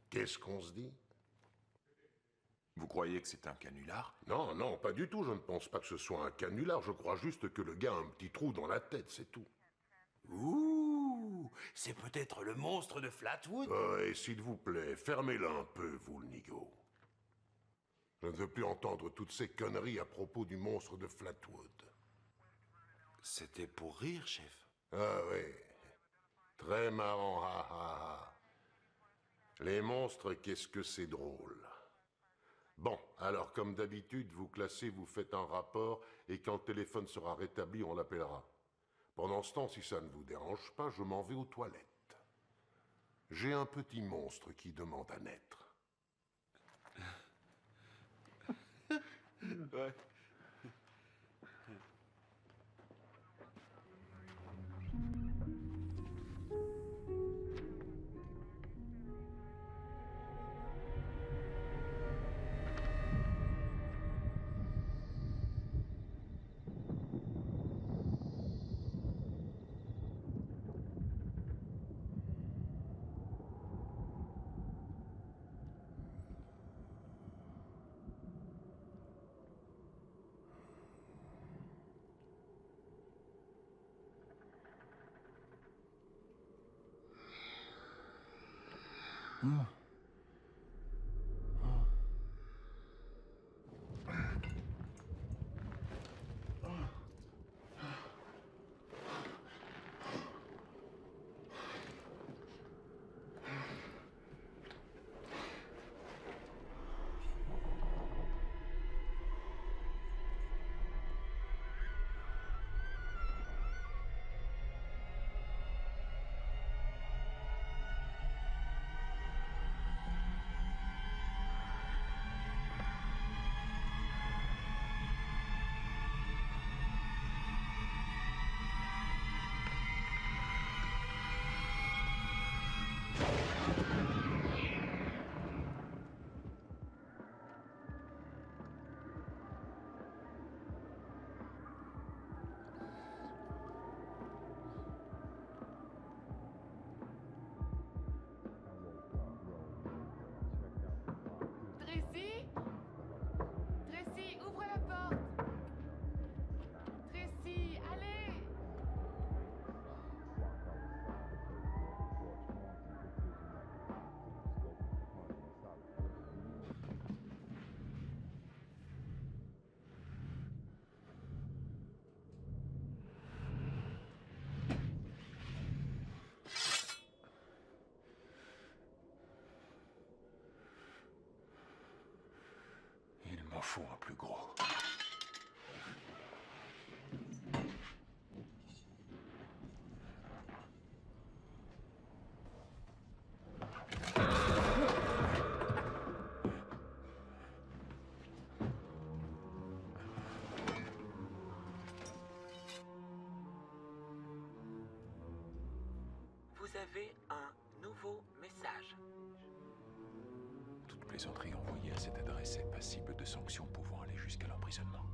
qu'est-ce qu'on se dit? Vous croyez que c'est un canular? Non, non, pas du tout. Je ne pense pas que ce soit un canular. Je crois juste que le gars a un petit trou dans la tête, c'est tout. Ouh, c'est peut-être le monstre de Flatwood? Et s'il vous plaît, fermez-la un peu, vous le nigo. Je ne veux plus entendre toutes ces conneries à propos du monstre de Flatwood. C'était pour rire, chef. Ah oui. Très marrant, ha ha ha. Les monstres, qu'est-ce que c'est drôle. Bon, alors comme d'habitude, vous classez, vous faites un rapport, et quand le téléphone sera rétabli, on l'appellera. Pendant ce temps, si ça ne vous dérange pas, je m'en vais aux toilettes. J'ai un petit monstre qui demande à naître. Ouais. Tracy? Tracy, ouvre la porte! Tracy, allez! Il m'en faut un plus gros. Vous avez un nouveau message. Toute plaisanterie envoyée à cette adresse est passible de sanctions pouvant aller jusqu'à l'emprisonnement.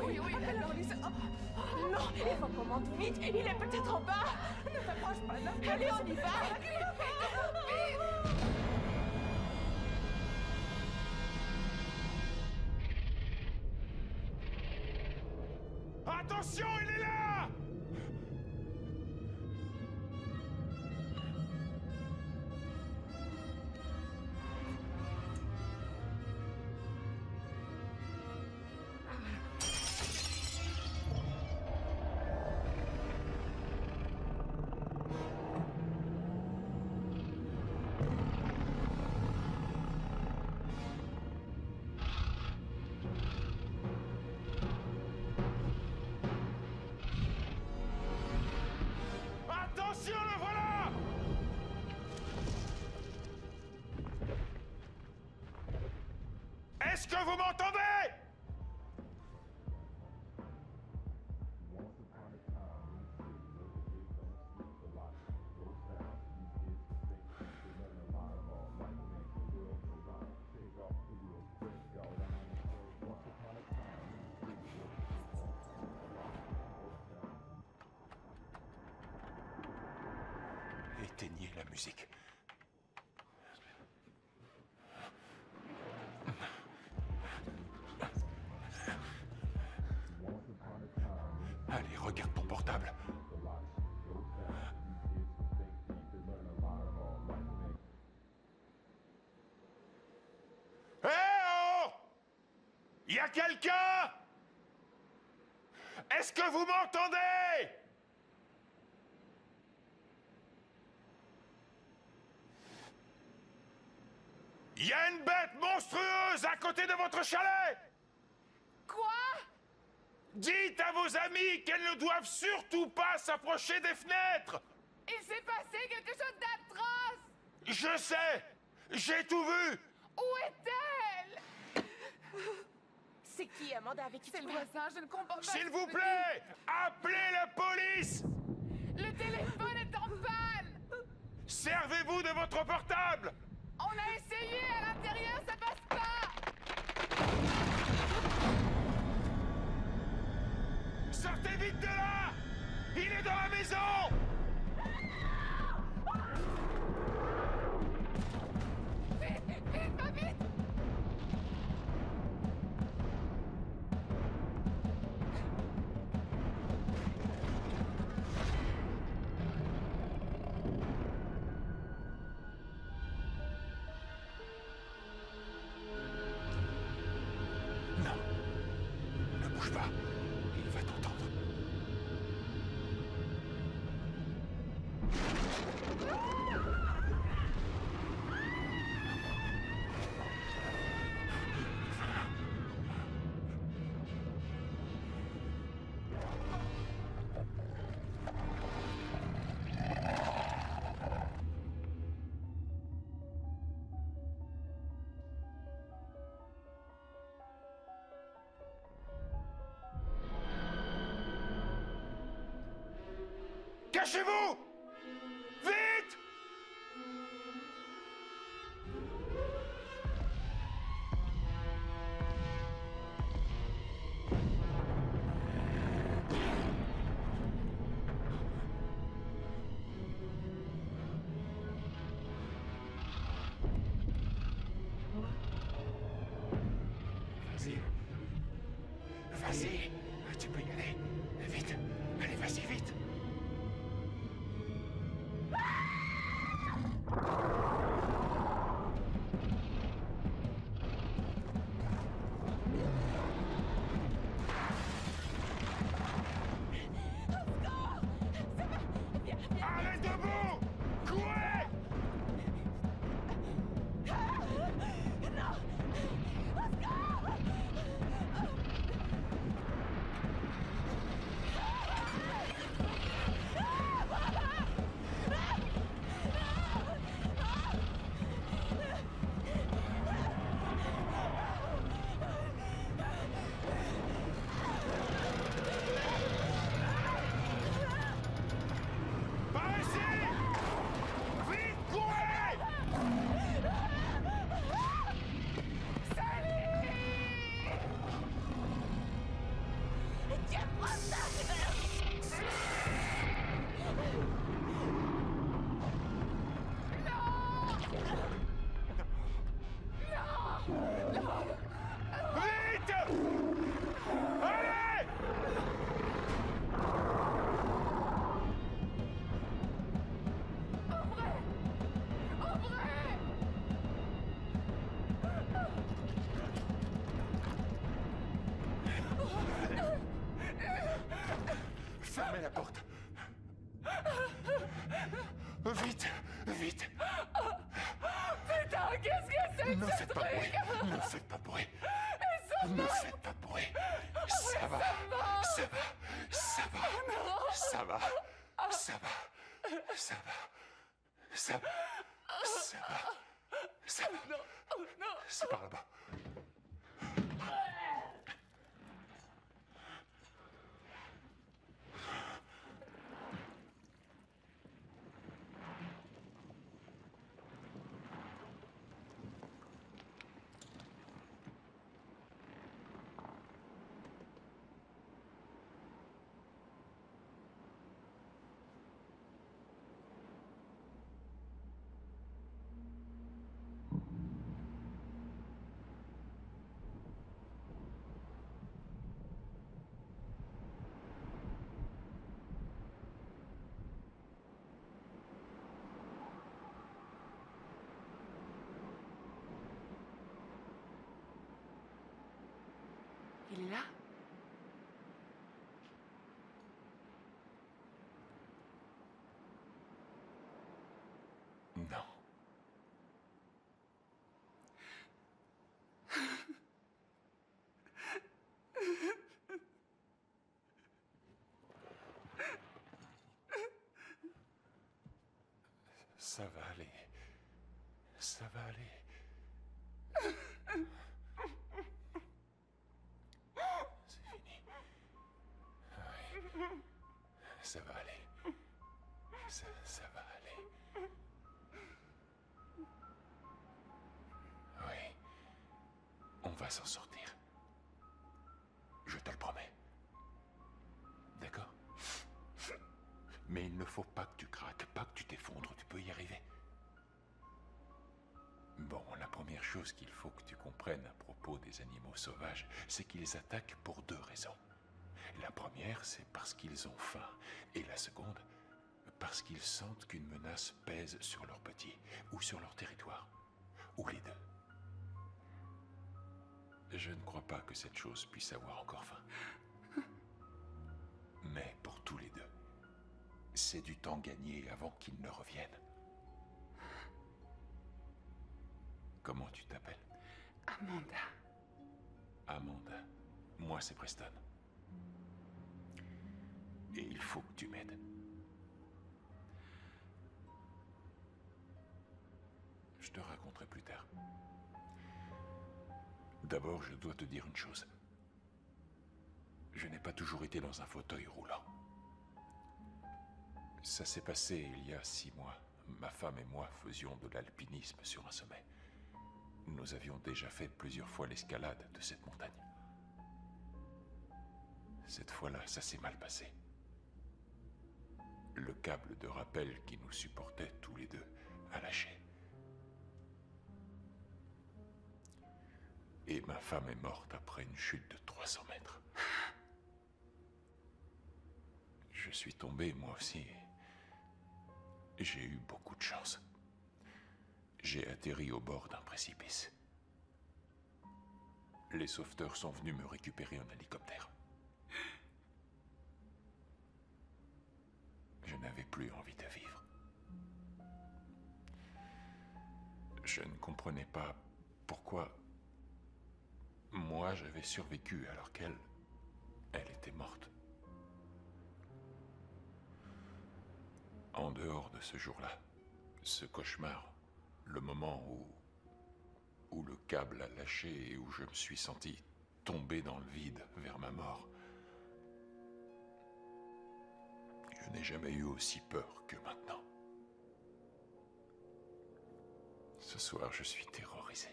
Oui, alors Lisa... Non, il faut qu'on monte vite. Il est peut-être en bas. Ne t'approche pas, non. Allez, on y va. Attention, il est là! Attention, le voilà! Est-ce que vous m'entendez? Éteignez la musique. Allez, regarde ton portable. Hé oh! Y a quelqu'un? Est-ce que vous m'entendez? Il y a une bête monstrueuse à côté de votre chalet! Quoi? Dites à vos amis qu'elles ne doivent surtout pas s'approcher des fenêtres! Il s'est passé quelque chose d'atroce! Je sais! J'ai tout vu! Où est-elle? C'est qui, Amanda, avec qui tu parles? C'est le voisin, je ne comprends pas. S'il vous plaît! Appelez la police! Le téléphone est en panne! Servez-vous de votre portable! On a essayé à l'intérieur, ça passe pas! Sortez vite de là! Il est dans la maison! Vite, vite, va vite! Non. Ne bouge pas. Il va t'entendre. Cachez-vous! Vite! Vas-y. Vas-y. Tu peux y aller. Vite. Allez, vas-y, vite. Fermez la porte. Vite, vite. Putain, qu'est-ce que c'est que Ne ce faites pas truc? bruit. Ne faites pas bruit. Ne faites pas bruit. Ça va. Ça va. Ça va. Ça va. Ça va. Ça va. Ça va. Ça va. Ça va. C'est par là-bas. Il est là? Non. Ça va aller. Ça va aller. C'est fini. Oui. Ça va aller. Ça va aller. Oui. On va s'en sortir. Je te le promets. D'accord? Mais il ne faut pas que tu craques, pas que tu t'effondres, tu peux y arriver. Bon, la première chose qu'il faut que tu comprennes à propos des animaux sauvages, c'est qu'ils attaquent pour deux raisons. La première, c'est parce qu'ils ont faim. Et la seconde, parce qu'ils sentent qu'une menace pèse sur leurs petits, ou sur leur territoire, ou les deux. Je ne crois pas que cette chose puisse avoir encore faim. Mais pour tous les deux, c'est du temps gagné avant qu'ils ne reviennent. Comment tu t'appelles? Amanda. Amanda. Moi, c'est Preston. Et il faut que tu m'aides. Je te raconterai plus tard. D'abord, je dois te dire une chose. Je n'ai pas toujours été dans un fauteuil roulant. Ça s'est passé il y a 6 mois. Ma femme et moi faisions de l'alpinisme sur un sommet. Nous avions déjà fait plusieurs fois l'escalade de cette montagne. Cette fois-là, ça s'est mal passé. Le câble de rappel qui nous supportait tous les deux a lâché. Et ma femme est morte après une chute de 300 mètres. Je suis tombé, moi aussi. J'ai eu beaucoup de chance. J'ai atterri au bord d'un précipice. Les sauveteurs sont venus me récupérer en hélicoptère. Je n'avais plus envie de vivre. Je ne comprenais pas pourquoi moi j'avais survécu alors qu'elle, elle était morte. En dehors de ce jour-là, ce cauchemar, le moment où le câble a lâché et où je me suis senti tomber dans le vide vers ma mort, je n'ai jamais eu aussi peur que maintenant. Ce soir, je suis terrorisé.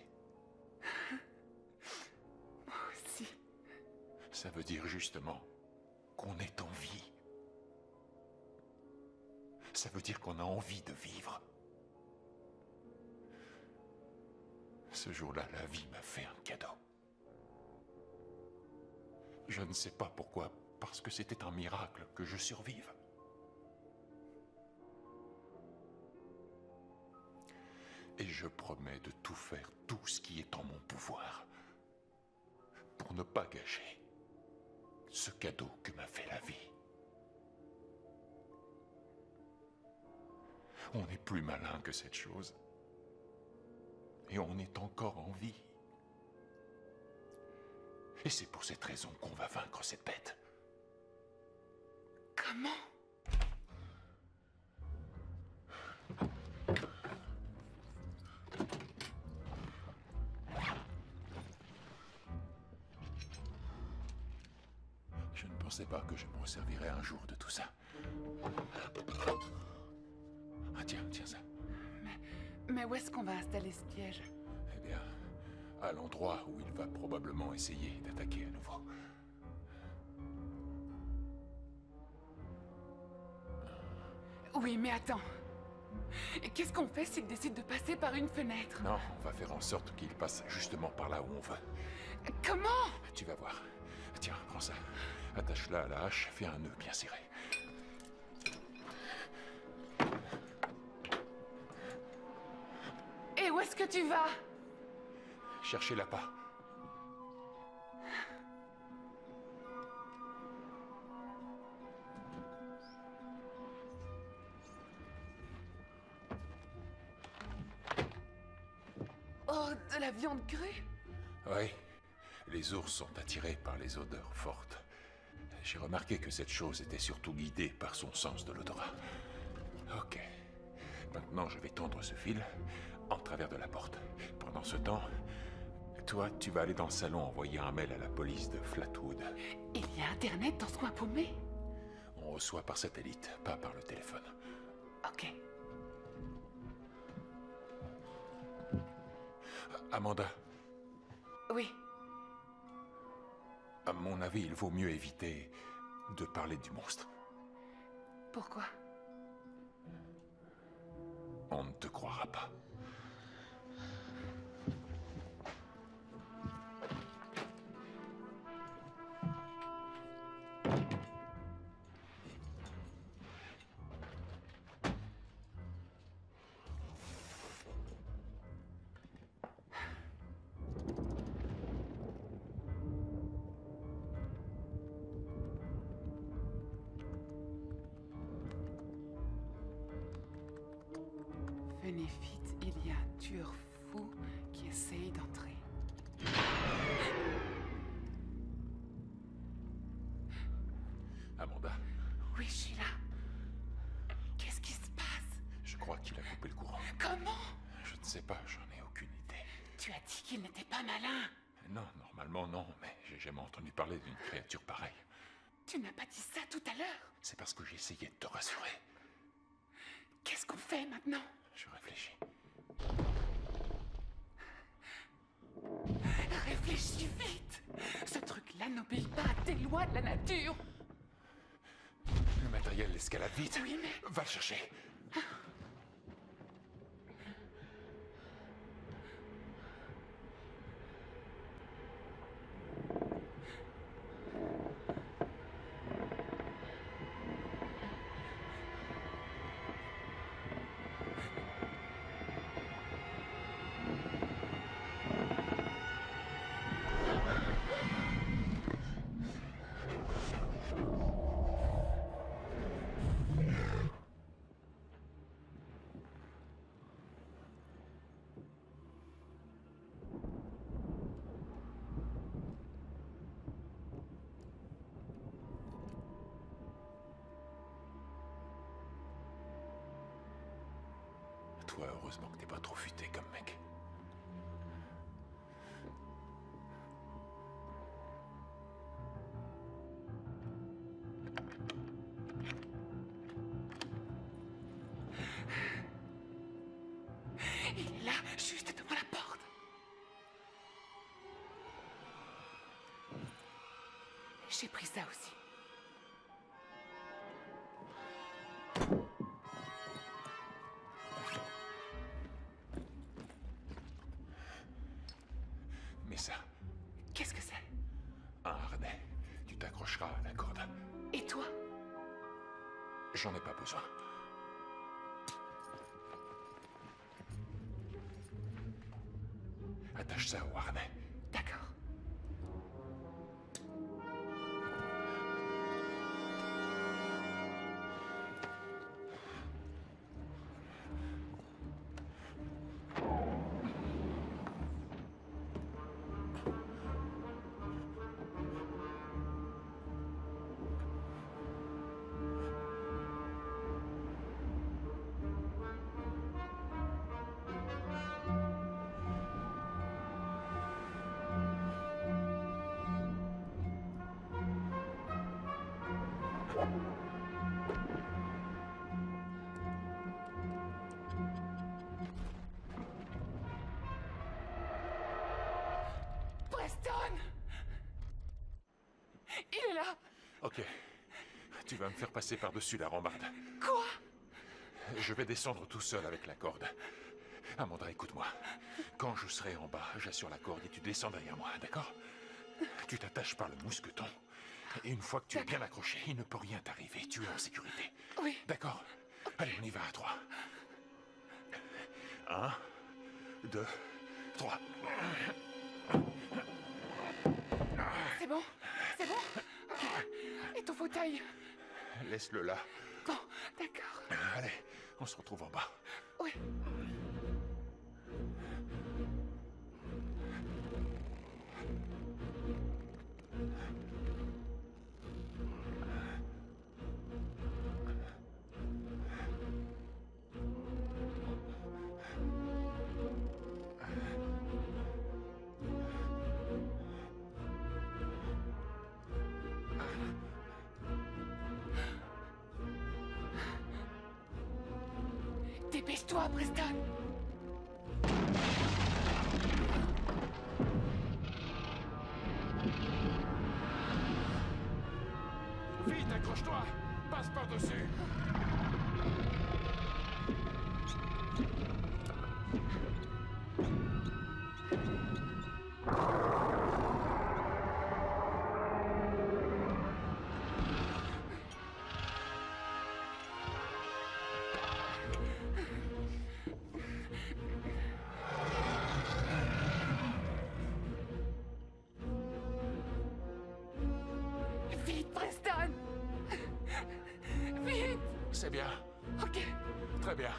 Moi aussi. Ça veut dire justement qu'on est en vie. Ça veut dire qu'on a envie de vivre. Ce jour-là, la vie m'a fait un cadeau. Je ne sais pas pourquoi, parce que c'était un miracle que je survive. Et je promets de tout faire, tout ce qui est en mon pouvoir, pour ne pas gâcher ce cadeau que m'a fait la vie. On est plus malin que cette chose. Et on est encore en vie. Et c'est pour cette raison qu'on va vaincre cette bête. Comment? Je ne pensais pas que je me resservirais un jour de tout ça. Ah tiens, tiens ça. Mais où est-ce qu'on va installer ce piège? Eh bien, à l'endroit où il va probablement essayer d'attaquer à nouveau. Oui, mais attends. Qu'est-ce qu'on fait s'il décide de passer par une fenêtre? Non, on va faire en sorte qu'il passe justement par là où on veut. Comment? Tu vas voir. Tiens, prends ça. Attache-la à la hache, fais un nœud bien serré. Et où est-ce que tu vas? Cherchez l'appât. Oh, de la viande crue? Oui, les ours sont attirés par les odeurs fortes. J'ai remarqué que cette chose était surtout guidée par son sens de l'odorat. Ok. Maintenant, je vais tendre ce fil en travers de la porte. Pendant ce temps, toi, tu vas aller dans le salon envoyer un mail à la police de Flatwood. Il y a Internet dans ce coin paumé? On reçoit par satellite, pas par le téléphone. Ok. Amanda, Oui. à mon avis, il vaut mieux éviter de parler du monstre. Pourquoi? On ne te croira pas. Venez vite, il y a un tueur fou qui essaye d'entrer. Amanda, Oui, Sheila. Qu'est-ce qui se passe? je crois qu'il a coupé le courant. Comment? Je ne sais pas, j'en ai aucune idée. Tu as dit qu'il n'était pas malin. Non, normalement non, mais j'ai jamais entendu parler d'une créature pareille. Tu n'as pas dit ça tout à l'heure. C'est parce que j'ai essayé de te rassurer. Qu'est-ce qu'on fait maintenant? Je réfléchis. Réfléchis vite. Ce truc-là n'obéit pas à tes lois de la nature. Le matériel l'escalade vite. Oui, mais... Va le chercher. Toi, heureusement que t'es pas trop futé comme mec. Il est là, juste devant la porte. J'ai pris ça aussi. Mais ça, Qu'est-ce que c'est? un harnais. Tu t'accrocheras à la corde. Et toi? J'en ai pas besoin. Attache ça au harnais. D'accord. Preston! Il est là! Ok. Tu vas me faire passer par-dessus la rambarde. Quoi? Je vais descendre tout seul avec la corde. Amanda, écoute-moi. Quand je serai en bas, j'assure la corde et tu descends derrière moi, d'accord? Tu t'attaches par le mousqueton. Et une fois que tu es bien accroché, il ne peut rien t'arriver. Tu es en sécurité. Oui. D'accord? Allez, on y va à 3. 1, 2, 3. C'est bon? C'est bon? Ok. Et ton fauteuil? Laisse-le là. Bon, d'accord. Allez, on se retrouve en bas. Oui. Dépêche-toi, Preston! Vite, accroche-toi! Passe par-dessus! Vite, Preston! Vite! C'est bien. Ok, Très bien.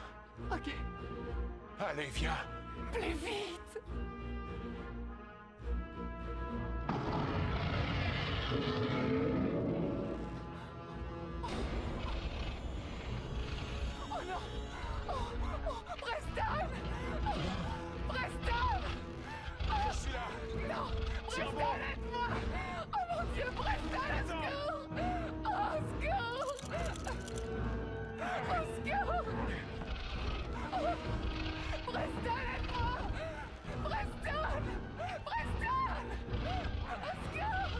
ok. Allez, viens. Plus vite! Oh non! Oh, Preston! Preston! Je suis là. Non! Preston, aide-moi! Oh mon Dieu, Preston, au secours! Oh, au secours! Au secours! Oh, Preston, aide-moi! Preston! Preston! Au secours!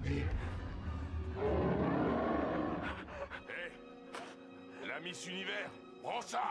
Hé, la Miss Univers, prends ça!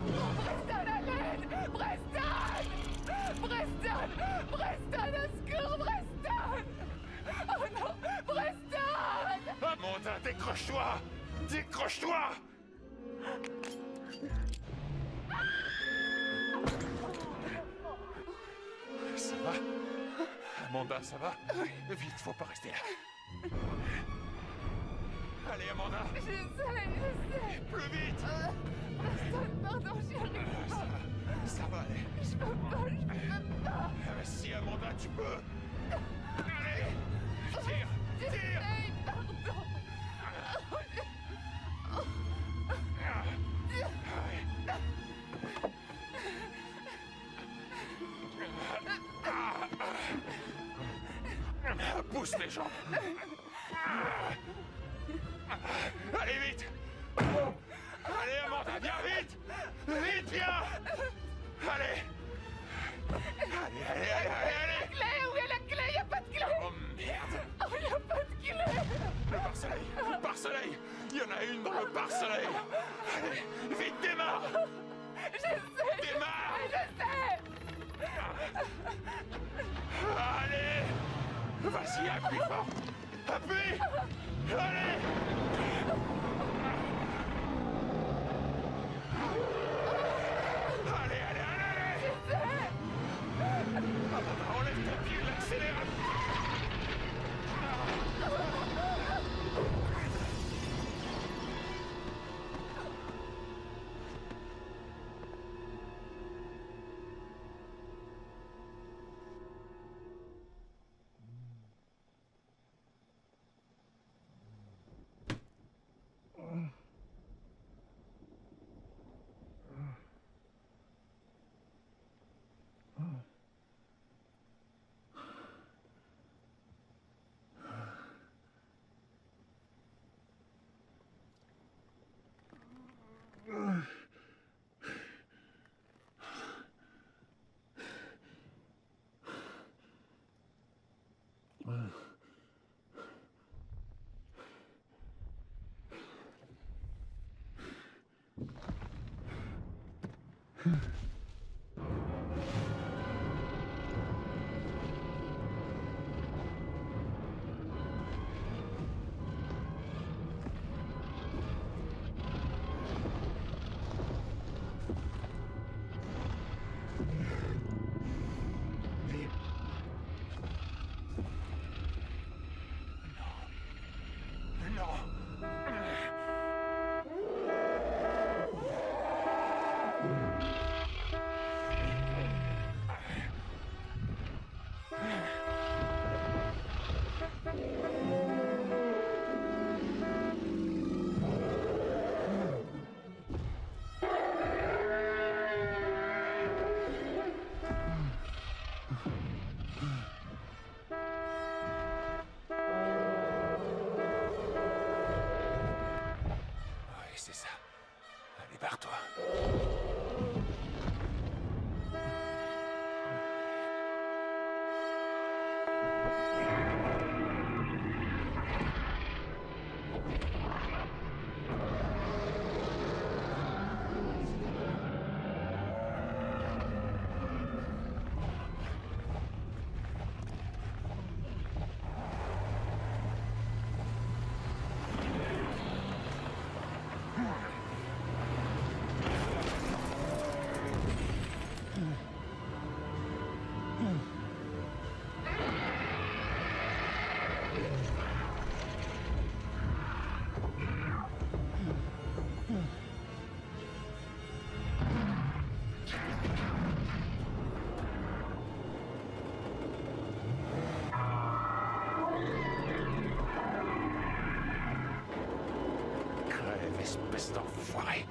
Preston, à l'aide! Preston! Preston! Preston, au secours, Preston! Oh non! Preston! Amanda, décroche-toi! Décroche-toi! Ça va? Amanda, ça va? Vite, faut pas rester là. Allez, Amanda! Je sais! Plus vite! Preston, pardon, j'y arrive pas! Ça va aller. Je peux pas! Si, Amanda, tu peux! Allez! Tire! Tire! Hey, pardon! Pousse les jambes! Allez, vite! Allez, Amanda, viens vite! Vite, viens! Allez! Allez! La clé! Où est la clé? Y a pas de clé! Oh, merde! Oh, y a pas de clé! Le pare-soleil! Le pare-soleil! Il y en a une dans le pare-soleil! Allez, vite, démarre! Je sais! Démarre! Je sais! Allez! Vas-y, appuie fort! Appuie! Allez! Allez, allez, allez, allez! Enlève ton pied de l'accélérateur! C'est ça. Allez, barre-toi. Crève, espèce d'enfoiré!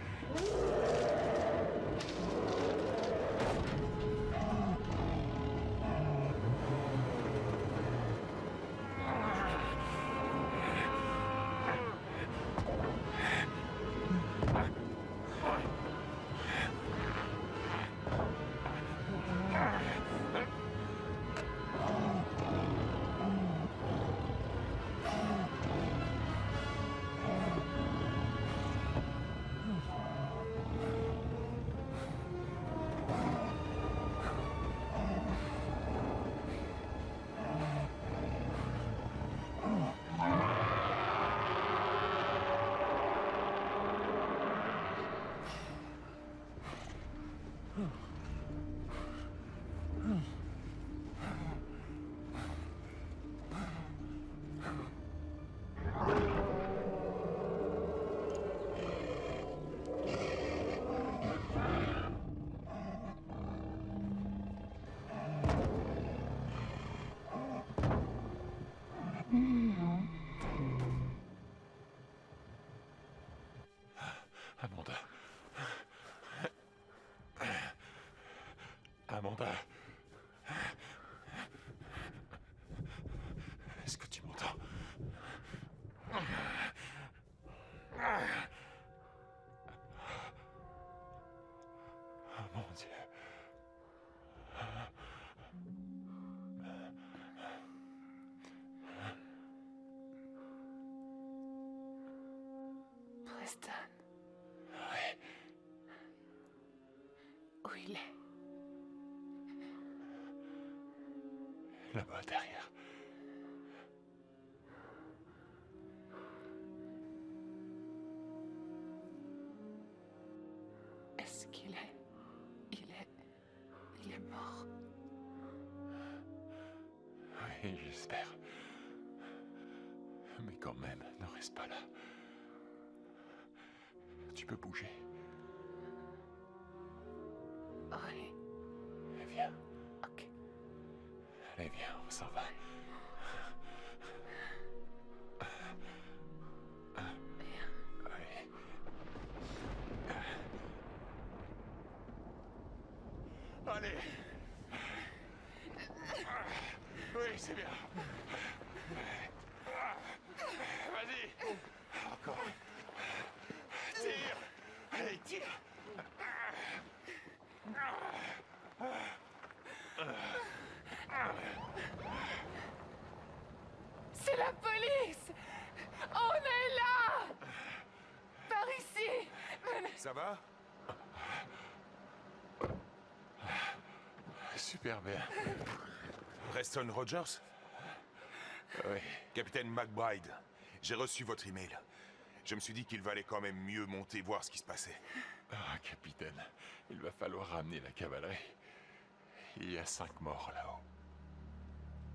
Amanda. Amanda. Est-ce que tu m'entends? Oh mon Dieu. Preston. Ouais. Où il est? Là-bas, derrière. Est-ce qu'il est... Il est mort? Oui, j'espère. Mais quand même, ne reste pas là. Tu peux bouger. Oui. Viens. Ok. Allez, viens, on s'en va. Oui. Allez. Oui, c'est bien. Vas-y. Encore. Tire. Allez, tire. C'est la police! On est là! Par ici! Ça va? Super bien. Preston Rogers? Oui. Capitaine McBride, j'ai reçu votre email. Je me suis dit qu'il valait quand même mieux monter voir ce qui se passait. Ah, capitaine, il va falloir ramener la cavalerie. Il y a 5 morts là-haut.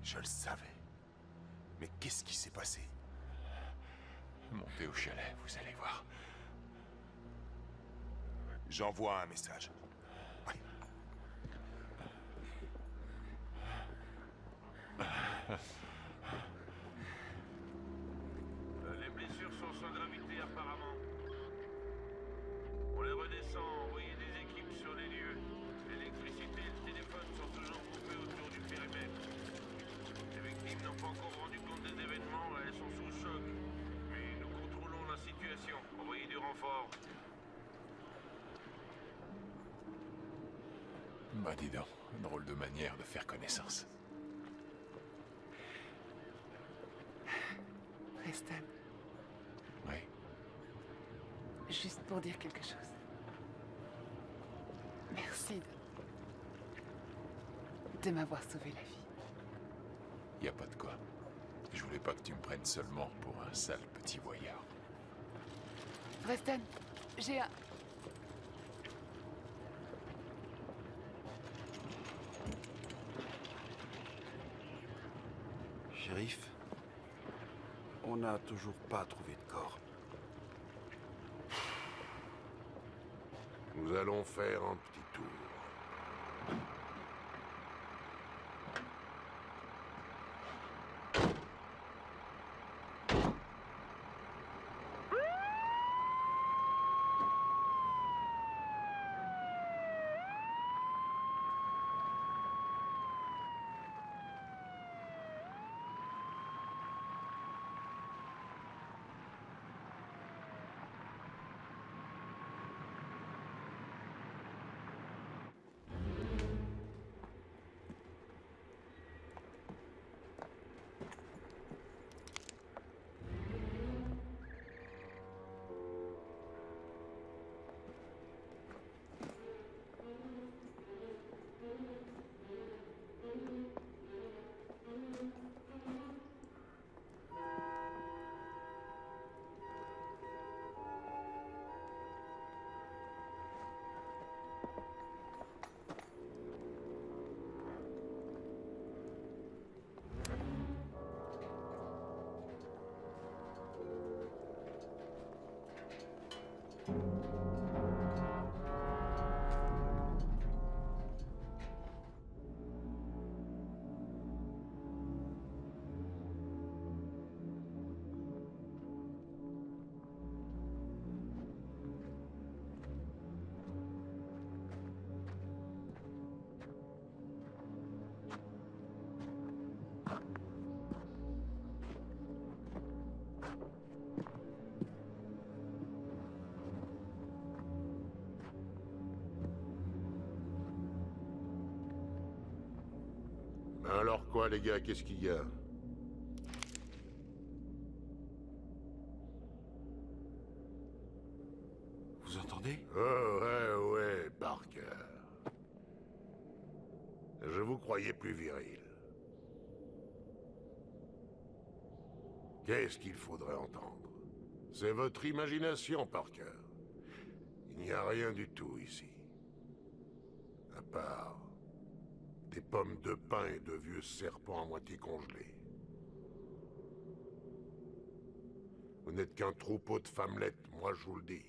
Je le savais. Mais qu'est-ce qui s'est passé? Montez au chalet, vous allez voir. J'envoie un message. Oui. Les blessures sont sans gravité apparemment. On les redescend, envoyer des équipes sur les lieux. L'électricité et le téléphone sont toujours coupés autour du périmètre. Les victimes n'ont pas encore rendu compte des événements, elles sont sous choc. Mais nous contrôlons la situation. Envoyez du renfort. Bah dis donc, drôle de manière de faire connaissance. Preston, Oui. juste pour dire quelque chose. Merci de m'avoir sauvé la vie. Y a pas de quoi. Je voulais pas que tu me prennes seulement pour un sale petit voyard. Preston, j'ai un... Shérif, on n'a toujours pas trouvé de corps. Nous allons faire un petit tour. Alors quoi, les gars, qu'est-ce qu'il y a? Vous entendez? Oh, ouais, Parker. Je vous croyais plus viril. Qu'est-ce qu'il faudrait entendre? C'est votre imagination, Parker. Il n'y a rien du tout ici. À part des pommes de pin et de vieux serpents à moitié congelés. Vous n'êtes qu'un troupeau de femmelettes, moi je vous le dis.